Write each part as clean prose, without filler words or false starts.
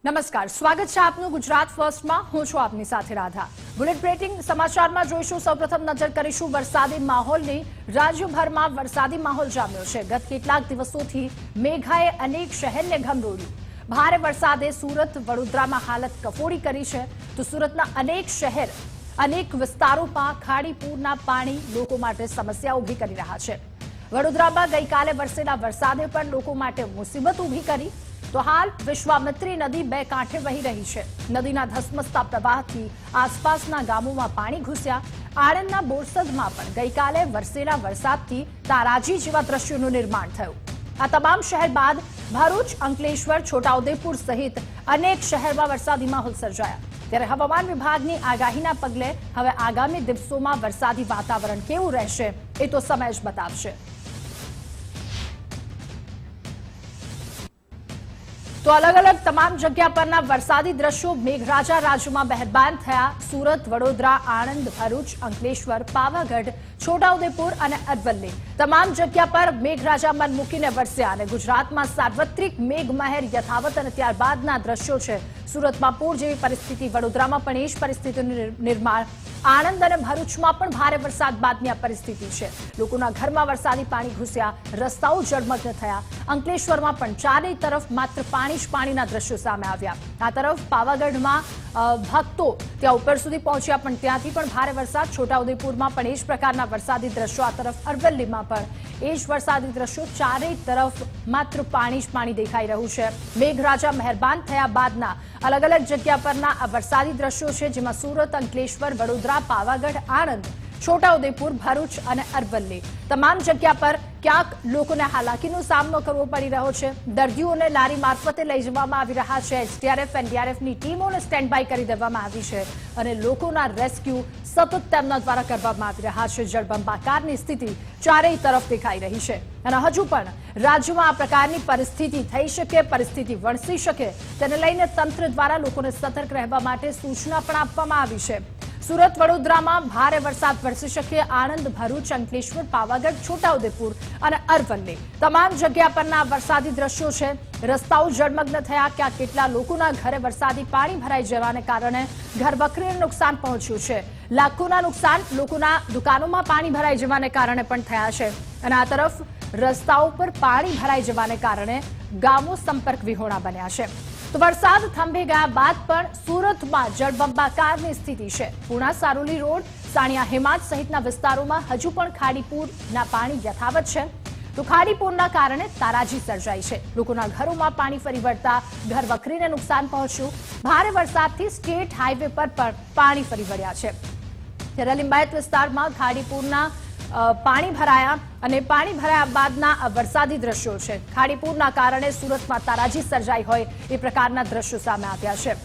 નમસ્કાર, સ્વાગત છે આપનું ગુજરાત ફર્સ્ટમાં। હું છું આપની સાથે રાધા। બુલેટ બ્રેકિંગ સમાચારમાં જોઈશું। સૌપ્રથમ નજર કરીશું વરસાદી માહોલની। રાજ્યભરમાં વરસાદી માહોલ જામ્યો છે। ગત કેટલાક દિવસોથી મેઘાએ અનેક શહેરને ગમરોડ્યું। ભારે વરસાદે સુરત વડોદરામાં હાલત કફોડી કરી છે। તો સુરતના અનેક શહેર અનેક વિસ્તારોમાં ખાડી પૂરના પાણી લોકો માટે સમસ્યા ઊભી કરી રહ્યા છે। વડોદરામાં ગઈકાલે વરસેલા વરસાદે પણ લોકો માટે મુસીબત ઊભી કરી। તો હાલ વિશ્વામિત્રી નદી બે કાંઠે વહી રહી છે। નદીના ધસમસતા પ્રવાહથી આસપાસના ગામોમાં પાણી ઘૂસ્યા। આણંદના બોરસદમાં પણ ગઈકાલે વરસેલા વરસાદથી તારાજી જેવા દ્રશ્યોનું નિર્માણ થયું। આ તમામ શહેર બાદ ભરૂચ, અંકલેશ્વર, છોટાઉદેપુર સહિત અનેક શહેરમાં વરસાદી માહોલ સર્જાયા। ત્યારે હવામાન વિભાગની આગાહીના પગલે હવે આગામી દિવસોમાં વરસાદી વાતાવરણ કેવું રહેશે એ તો સમય જ બતાવશે। તો अलग अलग तमाम जगह परना वरसादी दृश्यों मेघराजा राज्य में महेरबान थया। सूरत, वडोदरा, आणंद, भरूच, अंकलेश्वर, पावागढ़, छोटाउदेपुर और अरवल्ली तमाम जगह पर मेघराजा मन मूकीने वरस्या। गुजरात में सार्वत्रिक मेघमहेर यथावत और त्यारबादना दृश्यों छे। सूरत में पूर जेवी परिस्थिति, वडोदरा में पण एज परिस्थितिनुं निर्माण, आणंद और भरूच में पण भारे वरसाद बादनी आ परिस्थिति छे। लोकोना घरमां वरसादी पाणी घुस्या, रस्ताओ जळमग्न थया। अंकलेश्वर में पण चारे तरफ मात्र पाणी ज पाणीना दृश्यो सामे आव्या। आ तरफ पावागढ़मां भक्तो त्यां उपर सुधी पहोंच्या, पण त्यांथी पण भारे वरसाद। छोटाउदेपुरमां पण एज प्रकारना वरसादी दृश्यो। आ तरफ अरवल्लीमां पण एज वरसादी दृश्यो। चारे तरफ मात्र पाणी ज पाणी देखाई रह्युं छे। मेघराजा महेरबान थया बादना अलग अलग जग्या परना आ वरसादी दृश्यो छे, जेमां सूरत, अंकलेश्वर, वडोदरा, पावागढ़, आणंद, छोटाउदेपुर, भरूच और अरवल्ली तमाम जग्या पर क्यांक लोकोने हालाकीनो सामनो करवो पड़ी रह्यो छे। दर्दीओने लारी मार्फते लई जवामां आवी रह्या छे। एसडीआरएफ एनडीआरएफनी टीमोने स्टेन्ड बाय करी देवामां आवी छे अने लोकोना रेस्क्यू सतत तेमना द्वारा करवामां आवी रह्या छे। जळबंबाकारनी स्थिति चारेय तरफ देखाई रही छे अने हजू पण राज्यमां आ प्रकारनी परिस्थिति थई शके, परिस्थिति वणसी शके तेने लईने तंत्र द्वारा लोकोने सतर्क रहेवा माटे सूचना पण आपवामां आवी छे। सूरत, वडोदरा में भारे वरसाद वरसी शके। आणंद, भरूच, अंकलेश्वर, पावागढ़, छोटाउदेपुर और अरवल्ली तमाम जगह परना वरसादी दृश्यो छे। रस्ताओ जळमग्न थया। क्या केटला लोकोना घरे वरसादी पाणी भराई जवाने कारणे घर वखरीने नुकसान पहोंच्युं छे। लाखोना नुकसान लोकोना दुकानोमां पाणी भराई जवाने कारणे पण थया छे अने आ तरफ रस्ताओ पर पाणी भराई जवाने कारणे गामो संपर्क विहोणा बन्या छे। तो वरसाद थंभी गया बाद पण सूरत में जळबंबाकारनी स्थिति है। पूर्णा सारोली रोड, साणिया हेमाद सहितना विस्तारों में हजू पण खाड़ीपूरना पाणी यथावत है। तो खाड़ीपूरना कारणे ताराजी सर्जाई है। लोकोना घरों पाणी फरी वळता घर वखरीने नुकसान पहोंच्युं। भारे वरसादथी स्टेट हाईवे पर पण पाणी फरी वळ्या छे। त्यारे लिंबायत विस्तारमां खाड़ीपूरना पाणी भराया અને પાણી ભરાયા બાદના વરસાદી દ્રશ્યો છે। ખાડીપૂરના કારણે સુરતમાં તારાજી સર્જાઈ હોય એ પ્રકારના દ્રશ્યો સામે આવ્યા છે।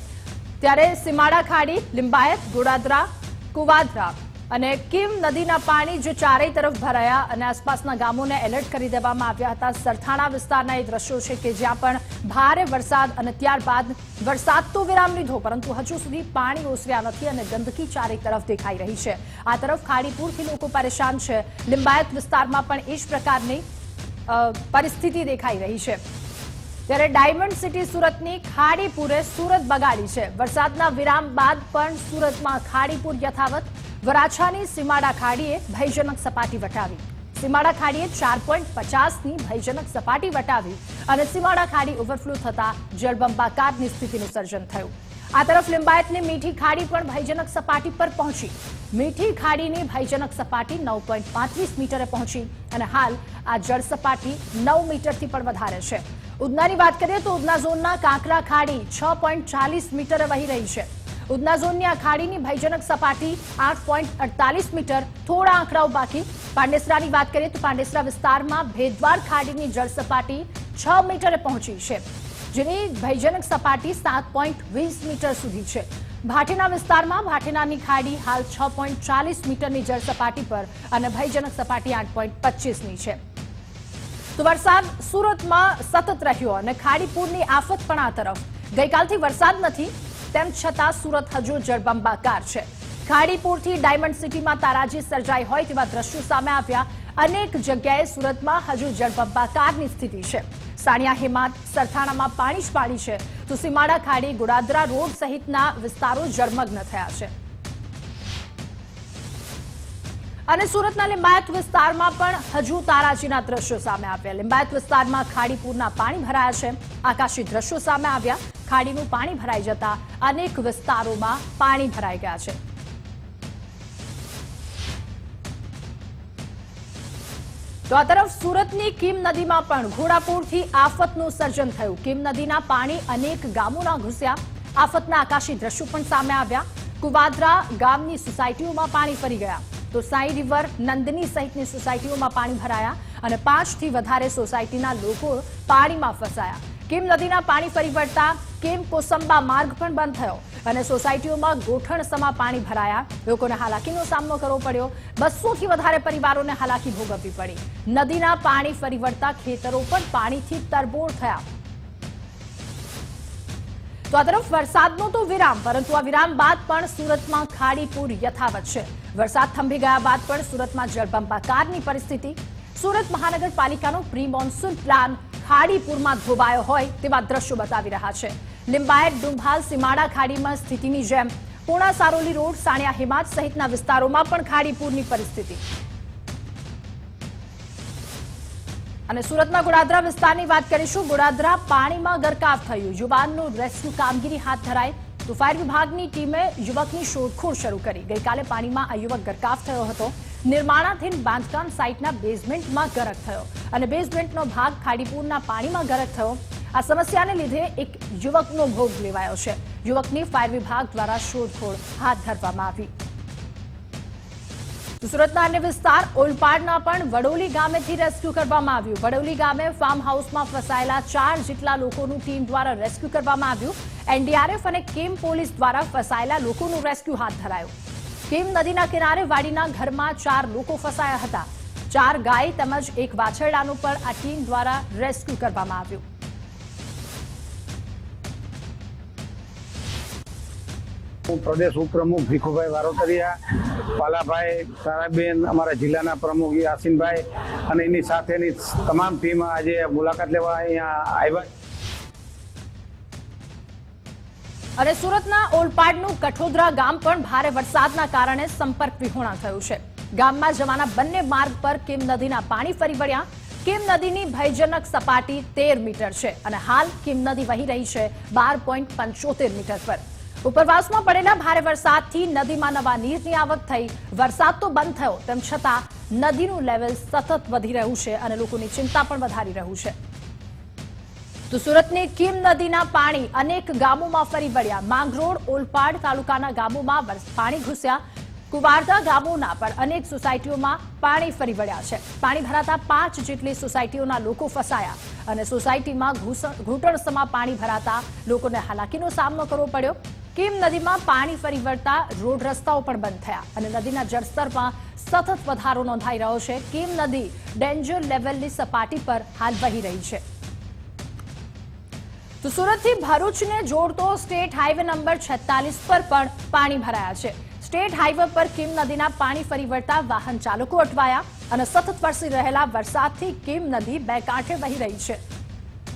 ત્યારે સીમાડા ખાડી, લિંબાયત, ગોડાદરા, કુવાદરા અને કિમ નદીના પાણી જે ચારેય તરફ ભરાયા અને આસપાસના ગામોને એલર્ટ કરી દેવામાં આવ્યા હતા। સરથાણા વિસ્તારના એ દ્રશ્યો છે કે જ્યાં પણ ભારે વરસાદ અને ત્યારબાદ વરસાદ તો વિરામ લીધો, પરંતુ હજુ સુધી પાણી ઓસર્યા નથી અને ગંદકી ચારેય તરફ દેખાઈ રહી છે। આ તરફ ખાડીપૂરથી લોકો પરેશાન છે। લિંબાયત વિસ્તારમાં પણ એ જ પ્રકારની પરિસ્થિતિ દેખાઈ રહી છે। ત્યારે ડાયમંડ સિટી સુરતની ખાડીપુરે સુરત બગાડી છે। વરસાદના વિરામ બાદ પણ સુરતમાં ખાડીપુર યથાવત। વરાછાની સીમાડા ખાડીએ ભયજનક સપાટી વટાવી। સીમાડા ખાડીએ 4.50ની ભયજનક સપાટી વટાવી અને સીમાડા ખાડી ઓવરફ્લો થતા જળબંબાકારની સ્થિતિનું સર્જન થયું। આ તરફ લિંબાયતની મીઠી ખાડી પણ ભયજનક સપાટી પર પહોંચી। મીઠી ખાડીની ભયજનક સપાટી 9.35 મીટરે પહોંચી અને હાલ આ જળ સપાટી 9 મીટરથી પણ વધારે છે। ઉધનાની વાત કરીએ તો ઉધના ઝોનના કાંકરા ખાડી 6.40 મીટરે વહી રહી છે। ઉધના ઝોનની આ ખાડીની ભયજનક સપાટી 8.48 મીટર। થોડા આંકડાઓ બાકી। પાંડેસરાની વાત કરીએ તો પાંડેસરા વિસ્તારમાં ભેદવાડ ખાડીની જળ સપાટી 6 મીટરે પહોંચી છે, જેની ભયજનક સપાટી 7.20 મીટર સુધી છે। ભાટેના વિસ્તારમાં ભાટેનાની ખાડી હાલ 6.40 મીટરની જળ સપાટી પર અને ભયજનક સપાટી 8.25ની છે। તો વરસાદ સુરતમાં સતત રહ્યો અને ખાડીપૂરની આફત પણ આ તરફ। ગઈકાલથી વરસાદ નથી તેમ છતાં સુરત હજુ જળબંબાકાર છે। ખાડીપૂરથી ડાયમંડ સિટીમાં તારાજી સર્જાઈ હોય તેવા દ્રશ્યો સામે આવ્યા। અનેક જગ્યાએ સુરતમાં હજુ જળબંબાકારની સ્થિતિ છે। સાણિયા હેમાદ, સરથાણામાં પાણી જ પાણી છે। તો સીમાડા ખાડી, ગોડાદરા રોડ સહિતના વિસ્તારો જળમગ્ન થયા છે. અને સુરતના લિંબાયત વિસ્તારમાં પણ હજુ તારાજીના દ્રશ્યો સામે આવ્યા. લિંબાયત વિસ્તારમાં ખાડીપુરના પાણી ભરાયા છે. આકાશી દ્રશ્યો સામે આવ્યા. ખાડીનું પાણી ભરાઈ જતા અનેક વિસ્તારોમાં પાણી ભરાઈ ગયા છે. તો આ તરફ સુરતની કીમ નદીમાં પણ ઘોડાપૂરથી આફતનું સર્જન થયું. કીમ નદીના પાણી અનેક ગામોના ઘૂસ્યા. આફતના આકાશી દ્રશ્યો પણ સામે આવ્યા. કુવાદરા ગામની સોસાયટીઓમાં પાણી ફરી ગયા. તો સાઈ રિવર, નંદની સહિતની સોસાયટીઓમાં પાણી ભરાયા અને 5 થી વધારે સોસાયટીના લોકો પાણીમાં ફસાયા. કીમ નદીના પાણી ફરી વળતા કેમ કોસંબા માર્ગ પણ બંધ થયો અને સોસાયટીઓમાં ગોઠણસમા પાણી ભરાયા. લોકોને હાલાકીનો સામનો કરવો પડ્યો. 200 થી વધારે પરિવારોને હાલાકી ભોગવવી પડી. નદીના પાણી ફરી વળતા ખેતરો પણ પાણીથી તરબોળ થયા. તો આ તરફ વરસાદનો તો વિરામ, પરંતુ આ વિરામ બાદ પણ સુરતમાં ખાડીપુર યથાવત છે. વરસાદ થંભી ગયા બાદ પણ સુરતમાં જળબંબાકારની પરિસ્થિતિ. સુરત મહાનગરપાલિકાનો પ્રી મોન્સૂન પ્લાન ખાડીપુરમાં ધોવાયો હોય તેવા દ્રશ્યો બતાવી રહ્યા છે. લિંબાયત, ડુંભાલ, સીમાડા ખાડીમાં સ્થિતિની જેમ પૂણા, સારોલી રોડ, સાણિયા, હિમાજ સહિતના વિસ્તારોમાં પણ ખાડીપુરની પરિસ્થિતિ. અને સુરતના ગોડાદરા વિસ્તારની વાત કરીશું. ગોડાદરા પાણીમાં ગરકાવ થયું. યુવાનનું રેસ્ક્યુ કામગીરી હાથ ધરાઈ. તો ફાયર વિભાગની ટીમે યુવકની શોધખોળ શરૂ કરી. ગઈકાલે પાણીમાં આ યુવક ગરકાવ થયો હતો. નિર્માણાધીન બાંધકામ સાઇટના બેઝમેન્ટમાં ગરક થયો અને બેઝમેન્ટનો ભાગ ખાડીપુરના પાણીમાં ગરક થયો. આ સમસ્યાને લીધે એક યુવકનો ભોગ લેવાયો છે. યુવકની ફાયર વિભાગ દ્વારા શોધખોળ હાથ ધરવામાં આવી. સુરતના અન્ય વિસ્તાર ઓલપાડના પણ વડોલી ગામેથી રેસ્ક્યુ કરવામાં આવ્યું. વડોલી ગામે ફાર્મ હાઉસમાં ફસાયેલા 4 જેટલા લોકોનું ટીમ દ્વારા રેસ્ક્યુ કરવામાં આવ્યું. એનડીઆરએફ અને કેમ પોલીસ દ્વારા ફસાયેલા લોકોનું રેસ્ક્યુ હાથ ધરાયું. કેમ નદીના કિનારે વાડીના ઘરમાં 4 લોકો ફસાયા હતા. 4 ગાય તેમજ એક વાછરડાનું પણ આ ટીમ દ્વારા રેસ્ક્યુ કરવામાં આવ્યું. પ્રદેશ ઉપપ્રમુખ ભીખુભાઈ વારોટરિયા, પાલાભાઈ, તારાબેન, અમારા જિલ્લાના પ્રમુખ યાસીનભાઈ અને એની સાથેની તમામ ટીમ આજે મુલાકાત લેવા અહીંયા આવ્યા. અને સુરતના ઓલપાડનું કઠોદરા ગામ પણ ભારે વરસાદના કારણે સંપર્ક વિહોણા થયું છે. ગામમાં જવાના બંને માર્ગ પર કેમ નદીના પાણી ફરી વળ્યા. કેમ નદીની ભયજનક સપાટી 13 મીટર છે અને હાલ કેમ નદી વહી રહી છે 12.75 મીટર પર. ઉપરવાસમાં પડેલા ભારે વરસાદથી નદીમાં નવા નીરની આવક થઈ. વરસાદ તો બંધ થયો તેમ છતાં નદીનું લેવલ સતત વધી રહ્યું છે અને લોકોની ચિંતા પણ વધારી રહ્યું છે. તો સુરતની કીમ નદીના પાણી અનેક ગામોમાં ફરી વળ્યા. માંગરોળ, ઓલપાડ તાલુકાના ગામોમાં પાણી ઘૂસ્યા. કુવારદા ગામોના પણ અનેક સોસાયટીઓમાં પાણી ફરી વળ્યા છે. પાણી ભરાતા 5 જેટલી સોસાયટીઓના લોકો ફસાયા અને સોસાયટીમાં ઘૂંટણસમા પાણી ભરાતા લોકોને હાલાકીનો સામનો કરવો પડ્યો. કીમ નદીમાં પાણી ફરી વળતા રોડ રસ્તાઓ પણ બંધ થયા અને નદીના જળસ્તરમાં સતત વધારો નોંધાઈ રહ્યો છે. કીમ નદી ડેન્જર લેવલની સપાટી પર હાલ વહી રહી છે. તો સુરતથી ભરૂચને જોડતો સ્ટેટ હાઈવે નંબર 46 પર પણ પાણી ભરાયા છે. સ્ટેટ હાઈવે પર કીમ નદીના પાણી ફરી વળતા વાહન ચાલકો અટવાયા અને સતત વરસી રહેલા વરસાદથી કીમ નદી બે કાંઠે વહી રહી છે.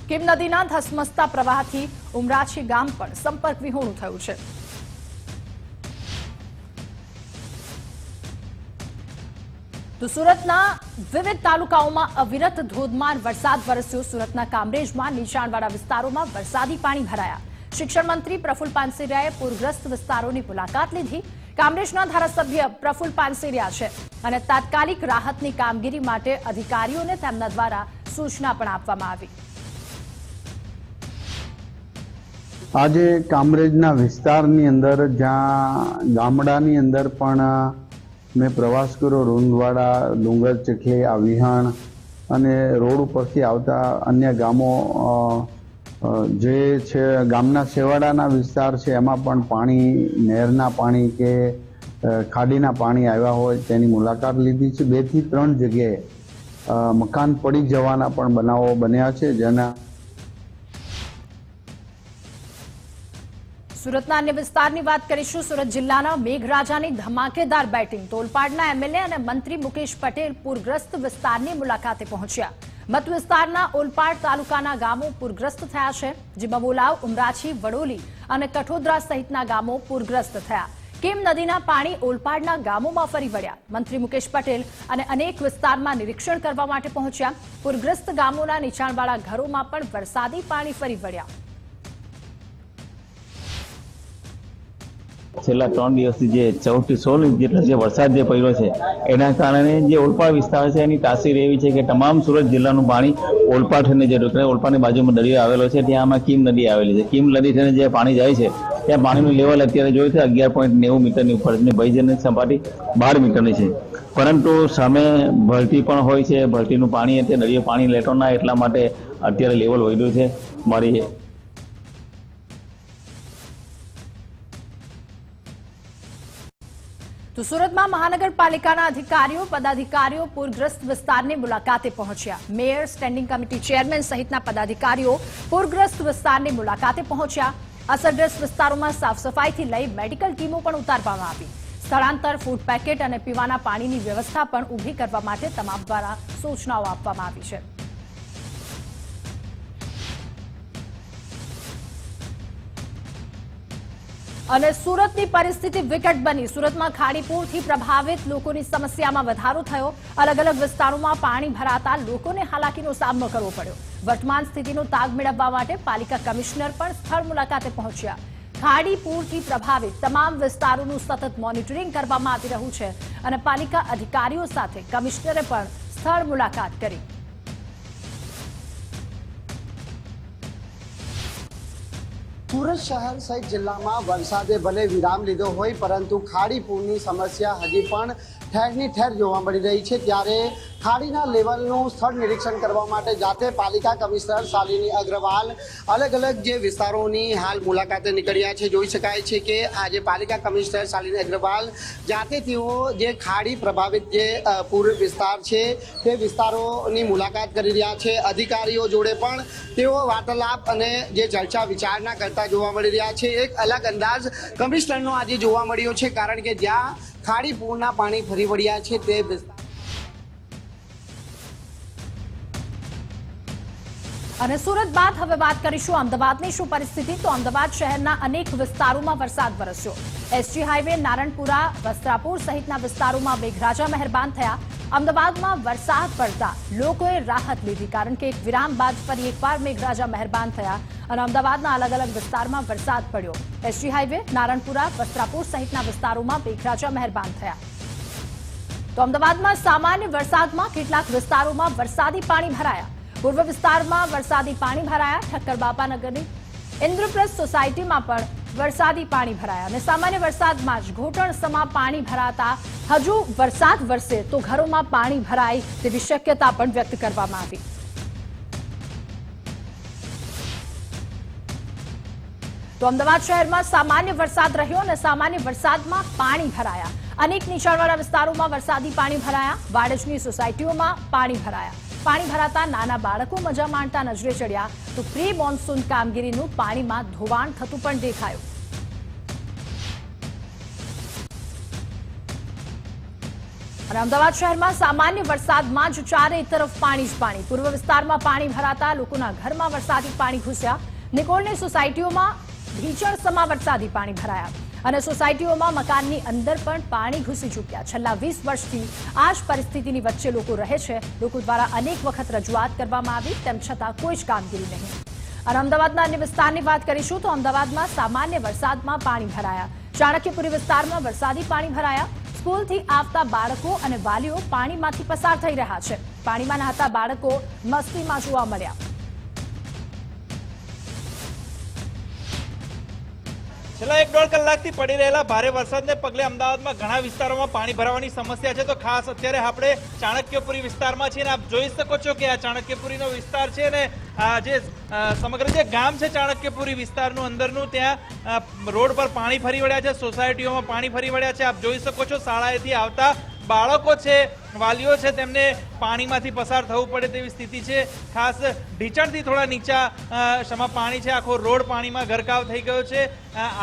કીમ નદીના ધસમસતા પ્રવાહથી ઉમરાછી ગામ પણ સંપર્ક વિહોણું થયું છે. તો સુરતના વિવિધ તાલુકાઓમાં અવિરત ધોધમાર વરસાદ વરસ્યો. સુરતના કામરેજમાં નીચાણવાળા વિસ્તારોમાં વરસાદી પાણી ભરાયા. શિક્ષણ મંત્રી પ્રફુલ પાનસેરિયાએ પૂરગ્રસ્ત વિસ્તારોની મુલાકાત લીધી. કામરેજના ધારાસભ્ય પ્રફુલ પાનસેરિયા છે અને તાત્કાલિક રાહતની કામગીરી માટે અધિકારીઓને તેમના દ્વારા સૂચના પણ આપવામાં આવી. આજે કામરેજના વિસ્તારની અંદર જ્યાં ગામડાની અંદર પણ મેં પ્રવાસ કર્યો, રૂંદવાડા, ડુંગર ચીખલી, આ વિહાણ અને રોડ ઉપરથી આવતા અન્ય ગામો જે છે ગામના છેવાડાના વિસ્તાર છે એમાં પણ પાણી, નહેરના પાણી કે ખાડીના પાણી આવ્યા હોય તેની મુલાકાત લીધી છે. 2 થી 3 જગ્યાએ મકાન પડી જવાના પણ બનાવો બન્યા છે. જેના સુરતના અન્ય વિસ્તારની વાત કરીશું. સુરત જિલ્લાના મેઘરાજાની ધમાકેદાર બેટિંગ. ઓલપાડના એમએલએ અને મંત્રી મુકેશ પટેલ પૂરગ્રસ્ત વિસ્તારની મુલાકાતે પહોંચ્યા. મત વિસ્તારના ઓલપાડ તાલુકાના ગામો પૂરગ્રસ્ત થયા છે, જેમાં બોલાવ, ઉમરાછી, વડોલી અને કઠોદરા સહિતના ગામો પૂરગ્રસ્ત થયા. કેમ નદીના પાણી ઓલપાડના ગામોમાં ફરી વળ્યા. મંત્રી મુકેશ પટેલ અને અનેક વિસ્તારમાં નિરીક્ષણ કરવા માટે પહોંચ્યા. પૂરગ્રસ્ત ગામોના નીચાણવાળા ઘરોમાં પણ વરસાદી પાણી ફરી વળ્યા. છેલ્લા 3 દિવસથી જે 14 થી 16 ઇંચ જેટલો જે વરસાદ જે પડ્યો છે એના કારણે જે ઓલપાડ વિસ્તાર છે એની તાસીર એવી છે કે તમામ સુરત જિલ્લાનું પાણી ઓલપાડ થઈને જે ઓલપાડની બાજુમાં દરિયો આવેલો છે ત્યાં આમાં કીમ નદી આવેલી છે. કીમ નદી થઈને જે પાણી જાય છે ત્યાં પાણીનું લેવલ અત્યારે જોયું છે 11.90 મીટરની ઉપર છે. ભયજનક સપાટી 12 મીટરની છે. પરંતુ સામે ભરતી પણ હોય છે. ભરતીનું પાણી એટલે દરિયો પાણી લેતો ના એટલા માટે અત્યારે લેવલ વધ્યું છે. મારી તો સુરતમાં મહાનગરપાલિકાના અધિકારીઓ, પદાધિકારીઓ પૂરગ્રસ્ત વિસ્તારની મુલાકાતે પહોંચ્યા. મેયર, સ્ટેન્ડિંગ કમિટી ચેરમેન સહિતના પદાધિકારીઓ પૂરગ્રસ્ત વિસ્તારની મુલાકાતે પહોંચ્યા. અસરગ્રસ્ત વિસ્તારોમાં સાફ સફાઈથી લઈ મેડિકલ ટીમો પણ ઉતારવામાં આવી. સ્થળાંતર, ફૂડ પેકેટ અને પીવાના પાણીની વ્યવસ્થા પણ ઊભી કરવા માટે તમામ દ્વારા સૂચનાઓ આપવામાં આવી છે. અને સુરતની પરિસ્થિતિ વિકટ બની. સુરતમાં ખાડીપુરથી પ્રભાવિત લોકોની સમસ્યામાં વધારો થયો. અલગ અલગ વિસ્તારોમાં પાણી ભરાતા લોકોને હાલાકીનો સામનો કરવો પડ્યો. વર્તમાન સ્થિતિનો તાગ મેળવવા માટે પાલિકા કમિશનર પણ સ્થળ મુલાકાતે પહોંચ્યા. ખાડીપુરથી પ્રભાવિત તમામ વિસ્તારોનું સતત મોનિટરિંગ કરવામાં આવી રહ્યું છે અને પાલિકા અધિકારીઓ સાથે કમિશનરે પણ સ્થળ મુલાકાત કરી. સુરત શહેર સહિત જિલ્લામાં વરસાદે ભલે વિરામ લીધો હોય પરંતુ ખાડીપુરની સમસ્યા હજી પણ ઠેરની ઠેર જોવા મળી રહી છે. ત્યારે ખાડીના લેવલનું સ્થળ નિરીક્ષણ કરવા માટે જાતે પાલિકા કમિશનર શાલિની અગ્રવાલ અલગ અલગ જે વિસ્તારોની હાલ મુલાકાતે નીકળ્યા છે. જોઈ શકાય છે કે આજે પાલિકા કમિશનર શાલિની અગ્રવાલ જાતે તેઓ જે ખાડી પ્રભાવિત જે પૂર વિસ્તાર છે તે વિસ્તારોની મુલાકાત કરી રહ્યા છે. અધિકારીઓ જોડે પણ તેઓ વાર્તાલાપ અને જે ચર્ચા વિચારણા કરતા જોવા મળી રહ્યા છે. એક અલગ અંદાજ કમિશનરનો આજે જોવા મળ્યો છે, કારણ કે જ્યાં ખાડીપુરના પાણી ફરી વળ્યા છે તે અને સુરત બાદ હવે વાત કરીશું અમદાવાદની શું પરિસ્થિતિ. તો અમદાવાદ શહેરના અનેક વિસ્તારોમાં વરસાદ વરસ્યો. એસજી હાઈવે, નારણપુરા, વસ્ત્રાપુર સહિતના વિસ્તારોમાં મેઘરાજા મહેરબાન થયા. અમદાવાદમાં વરસાદ પડતા લોકોએ રાહત લીધી, કારણ કે એક વિરામ બાદ ફરી એકવાર મેઘરાજા મહેરબાન થયા અને અમદાવાદના અલગ અલગ વિસ્તારમાં વરસાદ પડ્યો. એસજી હાઈવે, નારણપુરા, વસ્ત્રાપુર સહિતના વિસ્તારોમાં મેઘરાજા મહેરબાન થયા. તો અમદાવાદમાં સામાન્ય વરસાદમાં કેટલાક વિસ્તારોમાં વરસાદી પાણી ભરાયા. પૂર્વ વિસ્તારમાં વરસાદી પાણી ભરાયા. ઠક્કર બાપાનગરની ઇન્દ્રપ્રસ્થ સોસાયટીમાં પણ વરસાદી પાણી ભરાયા અને સામાન્ય વરસાદમાં જ ઘૂંટણસમાં પાણી ભરાતા હજુ વરસાદ વરસે તો ઘરોમાં પાણી ભરાય તેવી શક્યતા પણ વ્યક્ત કરવામાં આવી. તો અમદાવાદ શહેરમાં સામાન્ય વરસાદ રહ્યો અને સામાન્ય વરસાદમાં પાણી ભરાયા. અનેક નીચાણવાળા વિસ્તારોમાં વરસાદી પાણી ભરાયા. વાડજની સોસાયટીઓમાં પાણી ભરાયા. પાણી ભરાતા નાના બાળકો મજા માણતા નજરે ચડ્યા. તો પ્રી મોન્સૂન કામગીરીનું પાણીમાં ધોવાણ થતું પણ દેખાયું. અને અમદાવાદ શહેરમાં સામાન્ય વરસાદમાં જ ચારે તરફ પાણી જ પાણી. પૂર્વ વિસ્તારમાં પાણી ભરાતા લોકોના ઘરમાં વરસાદી પાણી ઘૂસ્યા. નિકોલની સોસાયટીઓમાં ભીષણસમા વરસાદી પાણી ભરાયા અને સોસાયટીઓમાં મકાનની અંદર પણ પાણી ઘૂસી ચૂક્યા. છેલ્લા 20 વર્ષથી આ જ પરિસ્થિતિની વચ્ચે લોકો રહે છે. લોકો દ્વારા અનેક વખત રજૂઆત કરવામાં આવી, તેમ છતાં કોઈ જ કામગીરી નહીં. અને અમદાવાદના અન્ય વિસ્તારની વાત કરીશું તો અમદાવાદમાં સામાન્ય વરસાદમાં પાણી ભરાયા. ચાણક્યપુરી વિસ્તારમાં વરસાદી પાણી ભરાયા. સ્કૂલથી આવતા બાળકો અને વાલીઓ પાણીમાંથી પસાર થઈ રહ્યા છે. પાણીમાં નહાતા બાળકો મસ્તીમાં જોવા મળ્યા. છેલ્લા 1.5 કલાકથી પડી રહેલા ભારે વરસાદને પગલે અમદાવાદમાં ઘણા વિસ્તારોમાં પાણી ભરાવાની સમસ્યા છે. તો ખાસ અત્યારે આપણે ચાણક્યપુરી વિસ્તારમાં છીએ અને આપ જોઈ શકો છો કે આ ચાણક્યપુરીનો વિસ્તાર છે ને આ જે સમગ્ર જે ગામ છે ચાણક્યપુરી વિસ્તારનું અંદરનું, ત્યાં રોડ પર પાણી ફરી વળ્યા છે. સોસાયટીઓમાં પાણી ફરી વળ્યા છે. આપ જોઈ શકો છો શાળાએથી આવતા બાળકો છે, વાલીઓ છે, તેમને પાણીમાંથી પસાર થવું પડે તેવી સ્થિતિ છે. ખાસ ઢીચણથી થોડા નીચા શમાં પાણી છે. આખો રોડ પાણીમાં ગરકાવ થઈ ગયો છે.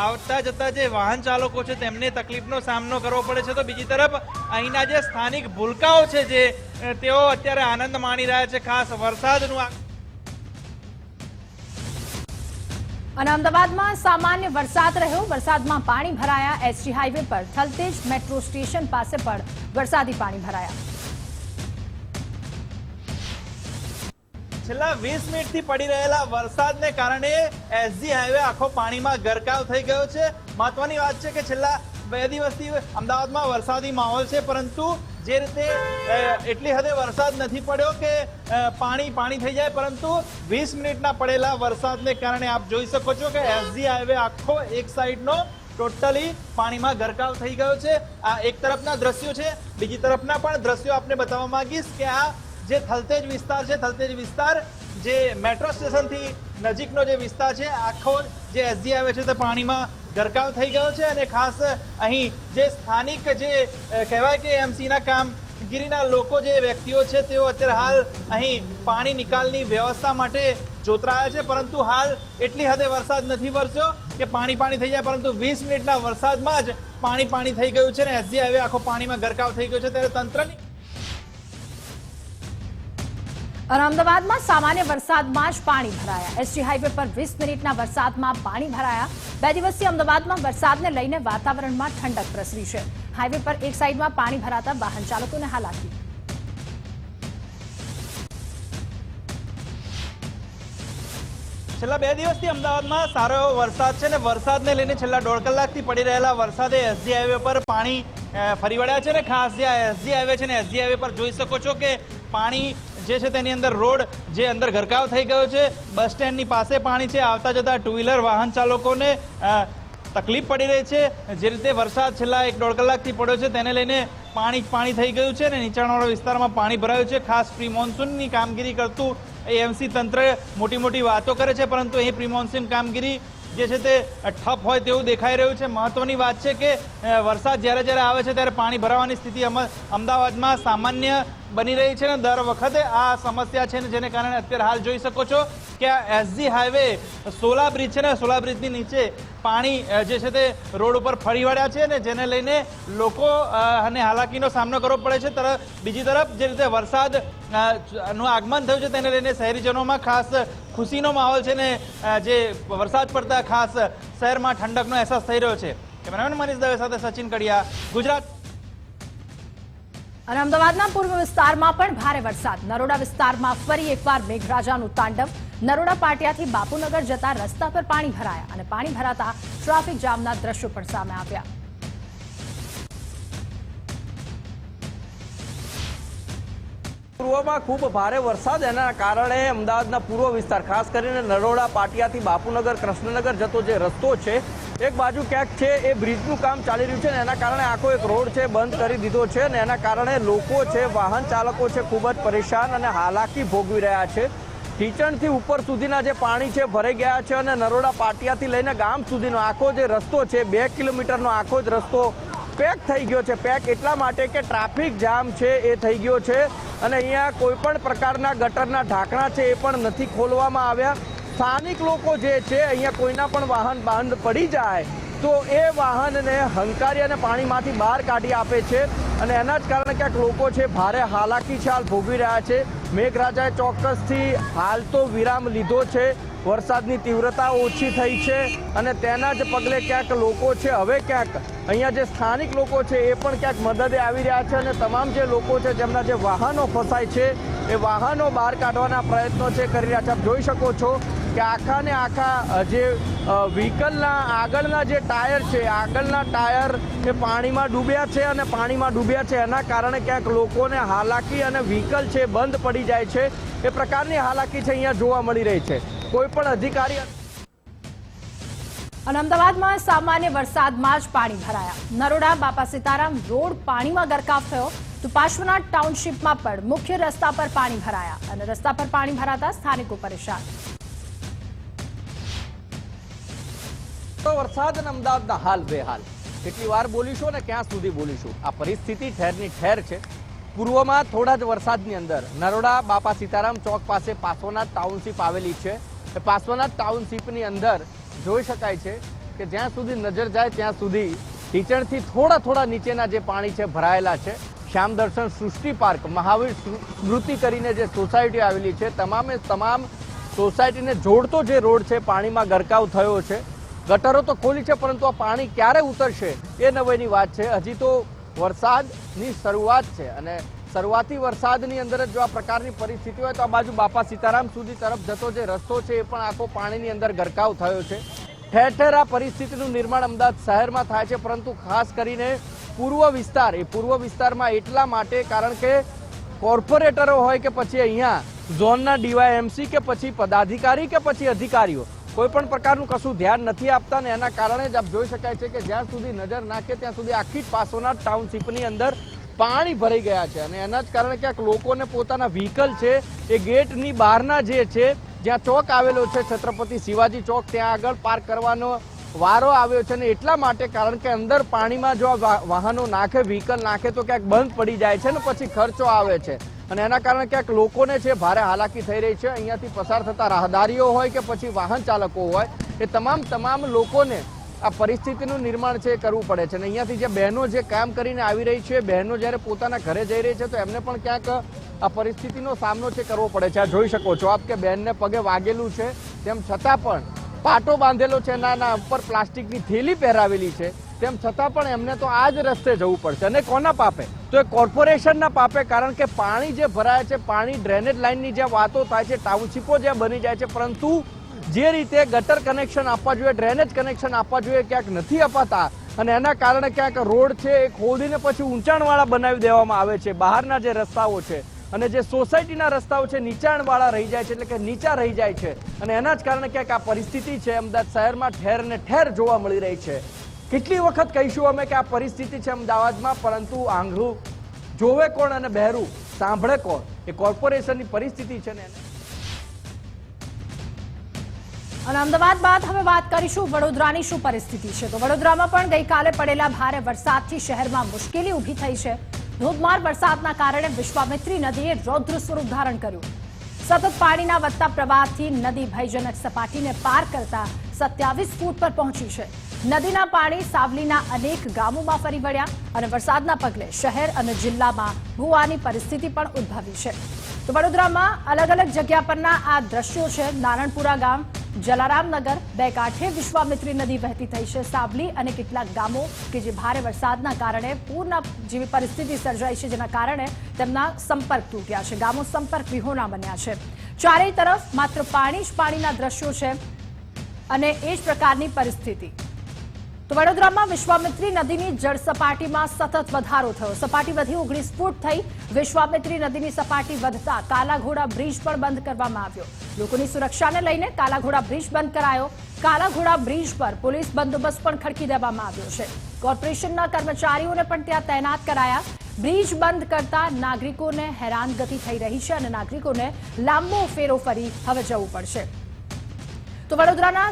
આવતા જતા જે વાહન ચાલકો છે તેમને તકલીફનો સામનો કરવો પડે છે. તો બીજી તરફ અહીંના જે સ્થાનિક ભૂલકાઓ છે જે તેઓ અત્યારે આનંદ માણી રહ્યા છે ખાસ વરસાદનું અને અમદાવાદમાં સામાન્ય વરસાદ રહ્યો. વરસાદમાં પાણી ભરાયા. એસજી હાઈવે પર થલતેજ મેટ્રો સ્ટેશન પાસે પણ વરસાદી પાણી ભરાયા. છેલ્લા 20 મિનિટથી પડી રહેલા વરસાદને કારણે એસજી હાઈવે આખો પાણીમાં ગરકાવ થઈ ગયો છે. મહત્વની વાત છે કે છેલ્લા 2 દિવસથી અમદાવાદમાં વરસાદી માહોલ છે, પરંતુ જે રીતે એટલી હદે વરસાદ નથી પડ્યો કે પાણી થઈ જાય, પરંતુ 20 મિનિટના પડેલા વરસાદને કારણે આપ જોઈ શકો છો કે એસજી હાઈવે આખો એક સાઈડનો ટોટલી પાણીમાં ગરકાવ થઈ ગયો છે. આ એક તરફના દ્રશ્યો છે. બીજી તરફના પણ દ્રશ્યો આપને બતાવવા માંગીશ કે આ જે થલતેજ વિસ્તાર છે, થલતેજ વિસ્તાર જે મેટ્રો સ્ટેશનથી નજીકનો જે વિસ્તાર છે, આખો જે એસજી હાઈવે છે તે પાણીમાં ગરકાવ થઈ ગયો છે. અને ખાસ અહીં જે સ્થાનિક જે કહેવાય કે એમસીના કામગીરીના લોકો જે વ્યક્તિઓ છે તેઓ અત્યારે હાલ અહીં પાણી નિકાલની વ્યવસ્થા માટે જોતરાયા છે, પરંતુ હાલ એટલી હદે વરસાદ નથી વરસ્યો કે પાણી થઈ જાય, પરંતુ 20 મિનિટના વરસાદમાં જ પાણી થઈ ગયું છે અને એસજી હાઈવે આખો પાણીમાં ગરકાવ થઈ ગયો છે. ત્યારે તંત્રની અને અમદાવાદમાં સામાન્ય વરસાદમાં જ પાણી ભરાયા. એસજી હાઈવે પર 20 મિનિટના વરસાદમાં પાણી ભરાયા. 2 દિવસથી અમદાવાદમાં વરસાદને લઈને વાતાવરણમાં ઠંડક પ્રસરી છે. હાઈવે પર એક સાઈડમાં પાણી ભરાતા વાહન ચાલકોને હાલાકી. છેલ્લા 2 દિવસથી અમદાવાદમાં સારો એવો વરસાદ છે અને વરસાદને લઈને છેલ્લા 1.5 કલાકથી પડી રહેલા વરસાદે એસજી હાઈવે પર પાણી ફરી વળ્યા છે. અને ખાસ જે એસજી હાઈવે છે ને, એસજી હાઈવે પર જોઈ શકો છો કે પાણી જે છે તેની અંદર રોડ જે અંદર ગરકાવ થઈ ગયો છે. બસ સ્ટેન્ડની પાસે પાણી છે. આવતા જતા ટુ વ્હીલર વાહન ચાલકોને તકલીફ પડી રહી છે. જે રીતે વરસાદ છેલ્લા 1.5 કલાકથી પડ્યો છે તેને લઈને પાણી થઈ ગયું છે અને નીચાણવાળા વિસ્તારમાં પાણી ભરાયું છે. ખાસ પ્રી મોન્સૂનની કામગીરી કરતું એએમસી તંત્ર મોટી વાતો કરે છે, પરંતુ અહીં પ્રી મોન્સૂન કામગીરી જે છે તે ઠપ હોય તેવું દેખાઈ રહ્યું છે. મહત્વની વાત છે કે વરસાદ જ્યારે આવે છે ત્યારે પાણી ભરાવાની સ્થિતિ અમદાવાદમાં સામાન્ય બની રહી છે અને દર વખતે આ સમસ્યા છે ને, જેને કારણે અત્યારે હાલ જોઈ શકો છો કે આ એસજી હાઈવે સોલા બ્રિજ છે ને, સોલા બ્રિજની નીચે પાણી જે છે તે રોડ ઉપર ફરી વળ્યા છે ને, જેને લઈને લોકો અને હાલાકીનો સામનો કરવો પડે છે. બીજી તરફ જે રીતે વરસાદ નું આગમન થયું છે તેને લઈને શહેરીજનોમાં ખાસ ખુશીનો માહોલ છે ને, જે વરસાદ પડતા ખાસ શહેરમાં ઠંડકનો અહેસાસ થઈ રહ્યો છે. કેમેરામેન મનીષ દવે સાથે સચિન કડિયા, ગુજરાત. અને અમદાવાદના પૂર્વ વિસ્તારમાં પણ ભારે વરસાદ. નરોડા વિસ્તારમાં ફરી એકવાર મેઘરાજાનું તાંડવ. નરોડા પાટિયાથી બાપુનગર જતા રસ્તા પર પાણી ભરાયા અને પાણી ભરાતા ટ્રાફિક જામના દ્રશ્યો પણ સામે આવ્યા. પૂર્વમાં ખૂબ ભારે વરસાદ, એના કારણે અમદાવાદના પૂર્વ વિસ્તાર ખાસ કરીને નરોડા પાટિયાથી બાપુનગર કૃષ્ણનગર જતો જે રસ્તો છે, એક બાજુ ક્યાંક છે એ બ્રિજનું કામ ચાલી રહ્યું છે ને એના કારણે આખો એક રોડ છે બંધ કરી દીધો છે અને એના કારણે લોકો છે, વાહન ચાલકો છે, ખૂબ જ પરેશાન અને હાલાકી ભોગવી રહ્યા છે. ઢીચણથી ઉપર સુધીના જે પાણી છે ભરાઈ ગયા છે અને નરોડા પાટિયાથી લઈને ગામ સુધીનો આખો જે રસ્તો છે, 2 કિલોમીટરનો આખો જ રસ્તો પેક થઈ ગયો છે. પેક એટલા માટે કે ટ્રાફિક જામ છે એ થઈ ગયો છે અને અહીંયા કોઈ પણ પ્રકારના ગટરના ઢાંકણા છે એ પણ નથી ખોલવામાં આવ્યા. સ્થાનિક લોકો જે છે અહીંયા કોઈના પણ વાહન બંધ પડી જાય તો એ વાહનને હંકારી અને પાણીમાંથી બહાર કાઢી આપે છે અને એના જ કારણે ક્યાંક લોકો છે ભારે હાલાકી છે હાલ ભોગવી રહ્યા છે. મેઘરાજાએ ચોક્કસથી હાલ તો વિરામ લીધો છે. વરસાદની તીવ્રતા ઓછી થઈ છે અને તેના જ પગલે ક્યાંક લોકો છે હવે ક્યાંક અહીંયા જે સ્થાનિક લોકો છે એ પણ ક્યાંક મદદે આવી રહ્યા છે અને તમામ જે લોકો છે જેમના જે વાહનો ફસાય છે એ વાહનો બહાર કાઢવાના પ્રયત્નો છે કરી રહ્યા છે. આપ જોઈ શકો છો કે આખા ને આખા જે વ્હીકલના આગળના જે ટાયર છે, આગળના ટાયર એ પાણીમાં ડૂબ્યા છે અને પાણીમાં ડૂબ્યા છે એના કારણે ક્યાંક લોકોને હાલાકી અને વ્હીકલ છે બંધ પડી જાય છે એ પ્રકારની હાલાકી છે અહીંયા જોવા મળી રહી છે. કોઈ પણ અધિકારી. અને અમદાવાદમાં સામાન્ય વરસાદમાં જ પાણી ભરાયા. નરોડા બાપા સીતારામ રોડ પાણીમાં ગરકાવ થયો તો પાર્શ્વનાથ ટાઉનશીપમાં પણ મુખ્ય રસ્તા પર પાણી ભરાયા અને રસ્તા પર પાણી ભરાતા સ્થાનિકો પરેશાન. વરસાદ અને અમદાવાદના હાલ બેહાલ. કેટલી વાર બોલીશું અને ક્યાં સુધી બોલીશું? આ પરિસ્થિતિ ઠેરની ઠેર છે. પૂર્વમાં થોડા જ વરસાદની અંદર નરોડા બાપા સીતારામ ચોક પાસે પાર્શ્વનાથ ટાઉનશીપ આવેલી છે. એ પાર્શ્વનાથ ટાઉનશીપની અંદર જોઈ શકાય છે કે જ્યાં સુધી નજર જાય ત્યાં સુધી ઢીચણથી થોડા નીચેના જે પાણી છે ભરાયેલા છે શ્યામ દર્શન સૃષ્ટિ પાર્ક, મહાવીર સ્મૃતિ કરીને જે સોસાયટી આવેલી છે, તમામે તમામ સોસાયટીને જોડતો જે રોડ છે પાણીમાં ગરકાવ થયો છે. ગટરો તો ખોલી છે, પરંતુ આ પાણી ક્યારે ઉતરશે એ નવાઈની વાત છે. હજી તો વરસાદની શરૂઆત છે અને શરૂઆતી વરસાદની અંદર જ જો આ પ્રકારની પરિસ્થિતિ હોય તો આ બાજુ બાપા સીતારામ સુધી તરફ જતો જે રસ્તો છે એ પણ આખો પાણીની અંદર ગરકાવ થયો છે. ઠેર ઠેર આ પરિસ્થિતિનું નિર્માણ અમદાવાદ શહેરમાં થાય છે, પરંતુ ખાસ કરીને પૂર્વ વિસ્તાર, એ પૂર્વ વિસ્તારમાં એટલા માટે કારણ કે કોર્પોરેટરો હોય કે પછી અહીંયા ઝોનના ડીવાયએમસી કે પછી પદાધિકારી કે પછી અધિકારીઓ કોઈ પણ પ્રકારનું કશું ધ્યાન નથી આપતા ને એના કારણે જ આપ જોઈ શકાય છે કે જ્યાં સુધી નજર નાખે ત્યાં સુધી આખી પાસોના ટાઉનશીપની અંદર પાણી ભરાઈ ગયા છે. અને એના જ કારણે ક્યાંક લોકોને પોતાના વ્હીકલ છે એ ગેટની બહારના જે છે જ્યાં ચોક આવેલો છે છત્રપતિ શિવાજી ચોક ત્યાં આગળ પાર્ક કરવાનો વારો આવ્યો છે. ને એટલા માટે કારણ કે અંદર પાણીમાં જો વાહનો નાખે, વ્હીકલ નાખે તો ક્યાંક બંધ પડી જાય છે ને પછી ખર્ચો આવે છે અને એના કારણે ક્યાંક લોકોને છે ભારે હાલાકી થઈ રહી છે. અહીંયાથી પસાર થતા રાહદારીઓ હોય કે પછી વાહન ચાલકો હોય એ તમામ લોકોને આ પરિસ્થિતિનું નિર્માણ છે એ કરવું પડે છે. અને અહીંયાથી જે બહેનો જે કામ કરીને આવી રહી છે, બહેનો જ્યારે પોતાના ઘરે જઈ રહી છે તો એમને પણ ક્યાંક આ પરિસ્થિતિનો સામનો છે કરવો પડે છે. આ જોઈ શકો છો આપ કે બહેનને પગે વાગેલું છે તેમ છતાં પણ પાટો બાંધેલો છે, એના ઉપર પ્લાસ્ટિકની થેલી પહેરાવેલી છે, તેમ છતાં પણ એમને તો આ જ રસ્તે જવું પડશે. અને કોના પાપે? તો એ કોર્પોરેશનના પાપે. કારણ કે પાણી જે ભરાય છે, પાણી ડ્રેનેજ લાઇનની જે વાતો થાય છે, ટાઉનશીપો જે બની જાય છે, પરંતુ જે રીતે ગટર કનેક્શન આપવા જોઈએ, ડ્રેનેજ કનેક્શન આપવા જોઈએ ક્યાંક નથી અપાતા અને એના કારણે ક્યાંક રોડ છે એ ખોદીને પછી ઊંચાણવાળા બનાવી દેવામાં આવે છે. બહારના જે રસ્તાઓ છે અને જે સોસાયટીના રસ્તાઓ છે નીચાણવાળા રહી જાય છે, એટલે કે નીચા રહી જાય છે અને એના જ કારણે ક્યાંક આ પરિસ્થિતિ છે અમદાવાદ શહેરમાં ઠેર ને ઠેર જોવા મળી રહી છે. કેટલી વખત કહીશું અમે કે આ પરિસ્થિતિ છે અમદાવાદમાં, પરંતુ આંગળું જોવે કોણ અને બહેરું સાંભળે કોણ? એ કોર્પોરેશનની પરિસ્થિતિ છે ને. અને અમદાવાદ બાદ હવે વાત કરીશું વડોદરાની શું પરિસ્થિતિ છે. તો વડોદરામાં પણ ગઈકાલે પડેલા ભારે વરસાદથી શહેરમાં મુશ્કેલી ઊભી થઈ છે. ધોધમાર વરસાદના કારણે વિશ્વામિત્રી નદીએ રૌદ્ર સ્વરૂપ ધારણ કર્યું. સતત પાણીના વધતા પ્રવાહથી નદી ભયજનક સપાટીને પાર કરતા 27 ફૂટ પર પહોંચી છે. નદીના પાણી સાવલીના અનેક ગામોમાં ફરી વળ્યા અને વરસાદના પગલે શહેર અને જિલ્લામાં ભૂવાની પરિસ્થિતિ પણ ઉદ્ભવી છે. તો વડોદરામાં અલગ અલગ જગ્યા પરના આ દ્રશ્યો છે. નારણપુરા ગામ, જલારામનગર, બે કાંઠે વિશ્વામિત્રી નદી વહેતી થઈ છે. સાવલી અને કેટલાક ગામો કે જે ભારે વરસાદના કારણે પૂરના જેવી પરિસ્થિતિ સર્જાઈ છે, જેના કારણે તેમના સંપર્ક તૂટ્યા છે. ગામો સંપર્ક વિહોણા બન્યા છે. ચારેય તરફ માત્ર પાણી જ પાણીના દ્રશ્યો છે અને એ જ પ્રકારની પરિસ્થિતિ. તો વડોદરામાં વિશ્વામિત્રી નદીની જળ સપાટીમાં સતત વધારો થયો. સપાટી વધી 19 ફૂટ થઈ. વિશ્વામિત્રી નદીની સપાટી વધતા કાલાઘોડા બ્રિજ પણ બંધ કરવામાં આવ્યો. લોકોની સુરક્ષાને લઈને કાલાઘોડા બ્રિજ બંધ કરાયો. કાલાઘોડા બ્રિજ પર પોલીસ બંદોબસ્ત પણ ખડકી દેવામાં આવ્યો છે. કોર્પોરેશનના કર્મચારીઓને પણ ત્યાં તૈનાત કરાયા. બ્રિજ બંધ કરતા નાગરિકોને હેરાનગતિ થઈ રહી છે અને નાગરિકોને લાંબો ફેરો ફરી હવે જવું પડશે. તો વડોદરાના